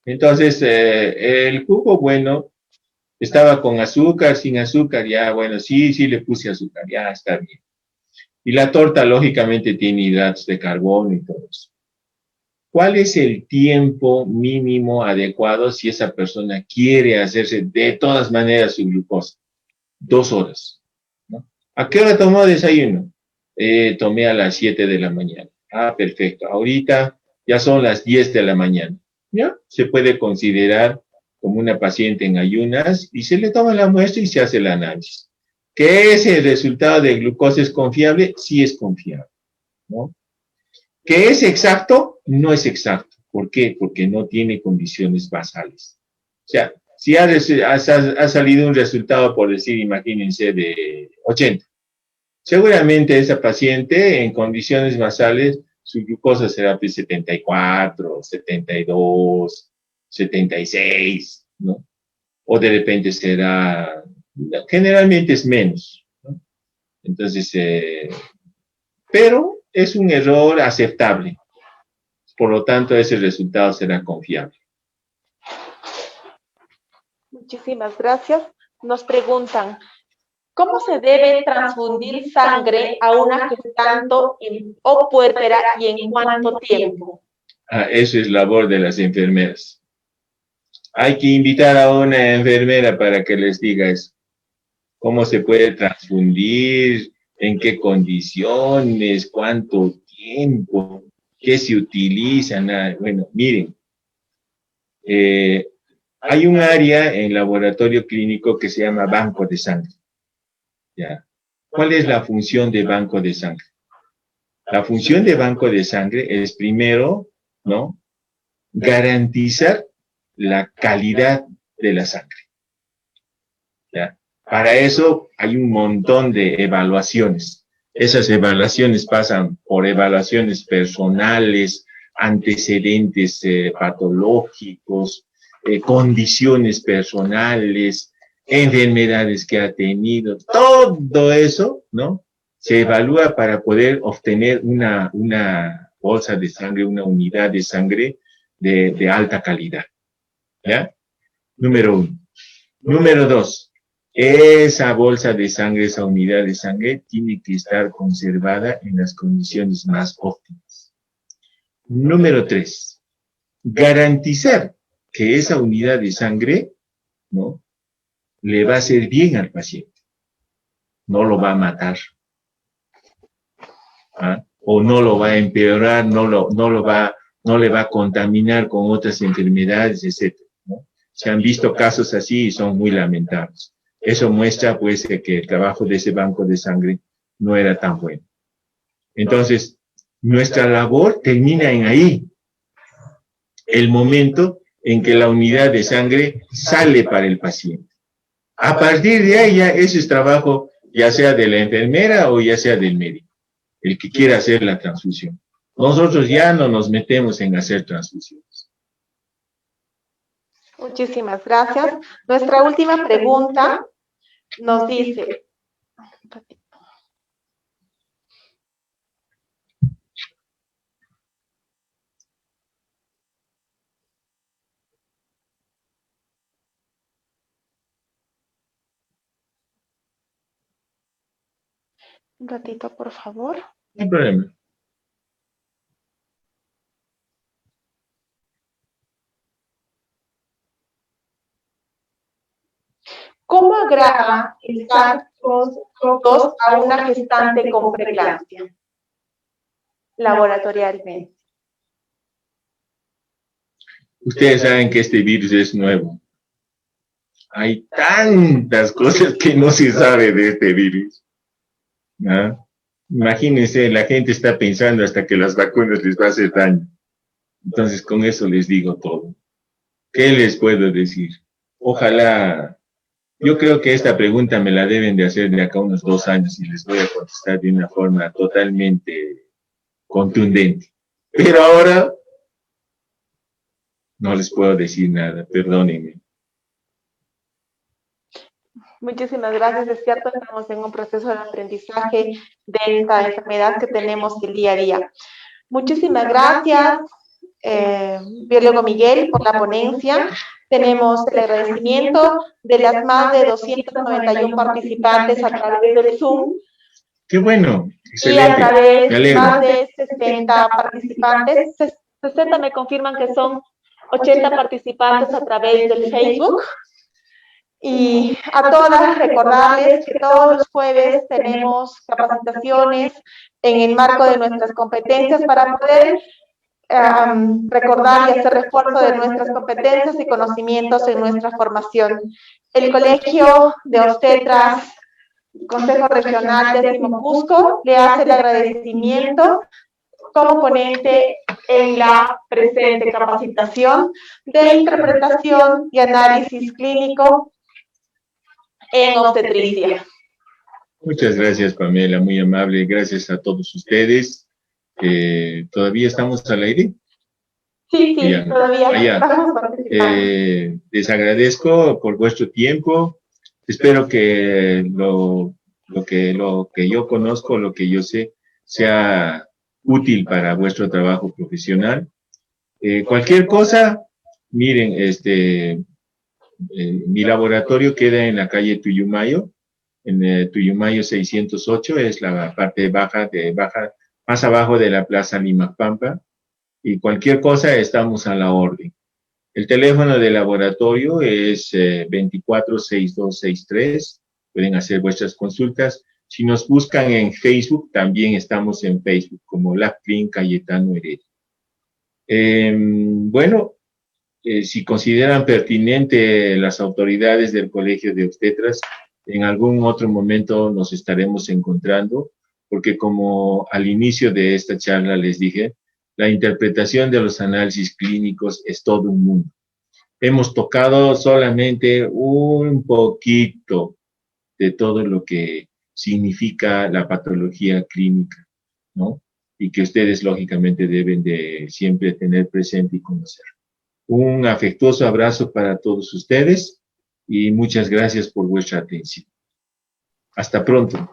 Entonces, el jugo, bueno, estaba con azúcar, sin azúcar, ya, bueno, sí le puse azúcar, ya está bien. Y la torta, lógicamente, tiene hidratos de carbono y todo eso. ¿Cuál es el tiempo mínimo adecuado si esa persona quiere hacerse de todas maneras su glucosa? 2 horas, ¿no? ¿A qué hora tomó desayuno? Tomé a las 7 de la mañana. Ah, perfecto. Ahorita ya son las 10 de la mañana. ¿Ya? Se puede considerar como una paciente en ayunas y se le toma la muestra y se hace el análisis. ¿Que ese resultado de glucosa es confiable? Sí es confiable, ¿no? ¿Que es exacto? No es exacto. ¿Por qué? Porque no tiene condiciones basales. O sea, si ha salido un resultado, por decir, imagínense, de 80, seguramente esa paciente en condiciones basales, su glucosa será de 74, 72, 76, ¿no? O de repente será, generalmente es menos, ¿no? Entonces, pero es un error aceptable. Por lo tanto, ese resultado será confiable. Muchísimas gracias. Nos preguntan, ¿cómo se debe transfundir sangre a una gestante o puérpera y en cuánto tiempo? Eso es labor de las enfermeras. Hay que invitar a una enfermera para que les diga eso. ¿Cómo se puede transfundir? ¿En qué condiciones? ¿Cuánto tiempo? ¿Qué se utiliza? Bueno, miren, hay un área en laboratorio clínico que se llama banco de sangre. ¿Ya? ¿Cuál es la función de banco de sangre? La función de banco de sangre es primero, ¿no? Garantizar la calidad de la sangre. ¿Ya? Para eso hay un montón de evaluaciones. Esas evaluaciones pasan por evaluaciones personales, antecedentes patológicos, condiciones personales, enfermedades que ha tenido. Todo eso, ¿no? Se evalúa para poder obtener una bolsa de sangre, una unidad de sangre de alta calidad. ¿Ya? Número 1. Número 2. Esa bolsa de sangre, esa unidad de sangre, tiene que estar conservada en las condiciones más óptimas. Número 3. Garantizar que esa unidad de sangre, ¿no?, le va a hacer bien al paciente. No lo va a matar. ¿Ah? O no lo va a empeorar, no le va a contaminar con otras enfermedades, etc., ¿no? Se han visto casos así y son muy lamentables. Eso muestra, pues, que el trabajo de ese banco de sangre no era tan bueno. Entonces, nuestra labor termina en ahí, el momento en que la unidad de sangre sale para el paciente. A partir de ahí, ya ese es trabajo, ya sea de la enfermera o ya sea del médico, el que quiera hacer la transfusión. Nosotros ya no nos metemos en hacer transfusiones. Muchísimas gracias. Nuestra última pregunta nos dice, un ratito, por favor. No hay problema. ¿Cómo agrava el SARS-CoV-2 a una gestante con preeclampsia? Laboratorialmente. Ustedes saben que este virus es nuevo. Hay tantas cosas que no se sabe de este virus. ¿No? Imagínense, la gente está pensando hasta que las vacunas les va a hacer daño. Entonces, con eso les digo todo. ¿Qué les puedo decir? Ojalá, yo creo que esta pregunta me la deben de hacer de acá unos 2 años y les voy a contestar de una forma totalmente contundente. Pero ahora no les puedo decir nada, perdónenme. Muchísimas gracias. Es cierto, estamos en un proceso de aprendizaje de esta enfermedad que tenemos el día a día. Muchísimas gracias, biólogo Miguel, por la ponencia. Tenemos el agradecimiento de las más de 291 participantes a través del Zoom. ¡Qué bueno! Excelente. Y a través de más de 60 participantes, 60 me confirman que son 80 participantes a través del Facebook. Y a todas recordarles que todos los jueves tenemos capacitaciones en el marco de nuestras competencias para poder recordar y hacer refuerzo de nuestras competencias y conocimientos en nuestra formación. El Colegio de Obstetras, Consejo Regional de Cusco, le hace el agradecimiento como ponente en la presente capacitación de interpretación y análisis clínico en obstetricia. Muchas gracias, Pamela, muy amable. Gracias a todos ustedes. ¿Todavía estamos al aire? Sí, todavía estamos participando. Les agradezco por vuestro tiempo. Espero que lo que yo conozco, lo que yo sé, sea útil para vuestro trabajo profesional. Cualquier cosa, miren, mi laboratorio queda en la calle Tuyumayo, en Tuyumayo 608, es la parte baja, más abajo de la Plaza Lima Pampa, y cualquier cosa estamos a la orden. El teléfono del laboratorio es 246263, pueden hacer vuestras consultas. Si nos buscan en Facebook, también estamos en Facebook como LabClin Cayetano Heredia. Bueno, si consideran pertinente las autoridades del Colegio de Obstetras, en algún otro momento nos estaremos encontrando, porque como al inicio de esta charla les dije, la interpretación de los análisis clínicos es todo un mundo. Hemos tocado solamente un poquito de todo lo que significa la patología clínica, ¿no? Y que ustedes lógicamente deben de siempre tener presente y conocer. Un afectuoso abrazo para todos ustedes y muchas gracias por vuestra atención. Hasta pronto.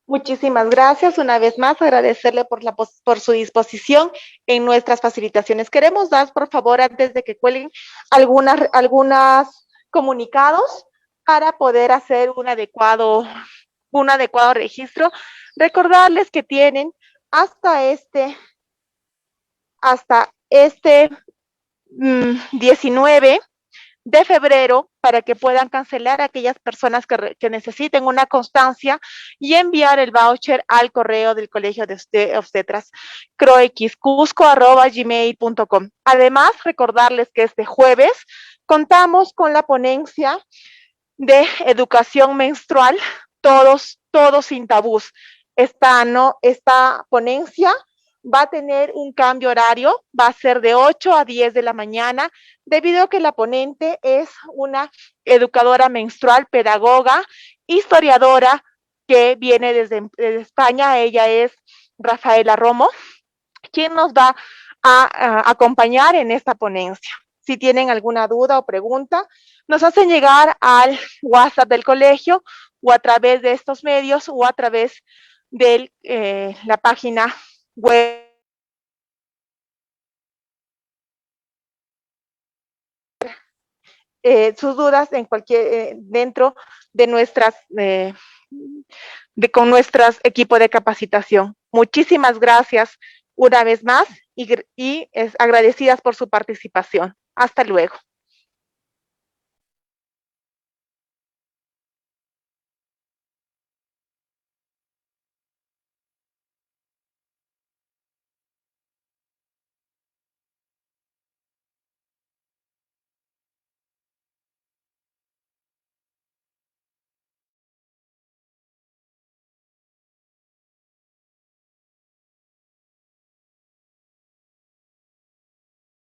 Muchísimas gracias. Una vez más, agradecerle por su disposición en nuestras facilitaciones. Queremos dar, por favor, antes de que cuelguen, algunas comunicados para poder hacer un adecuado registro. Recordarles que tienen hasta este 19 de febrero para que puedan cancelar a aquellas personas que necesiten una constancia y enviar el voucher al correo del Colegio de Obstetras, croxcusco@gmail.com. Además, recordarles que este jueves contamos con la ponencia de educación menstrual, todos sin tabús. Esta ponencia va a tener un cambio horario, va a ser de 8 a 10 de la mañana, debido a que la ponente es una educadora menstrual, pedagoga, historiadora, que viene desde España. Ella es Rafaela Romo, quien nos va a acompañar en esta ponencia. Si tienen alguna duda o pregunta, nos hacen llegar al WhatsApp del colegio o a través de estos medios o a través de la página web. Sus dudas en dentro de con nuestros equipos de capacitación. Muchísimas gracias una vez más y agradecidas por su participación. Hasta luego.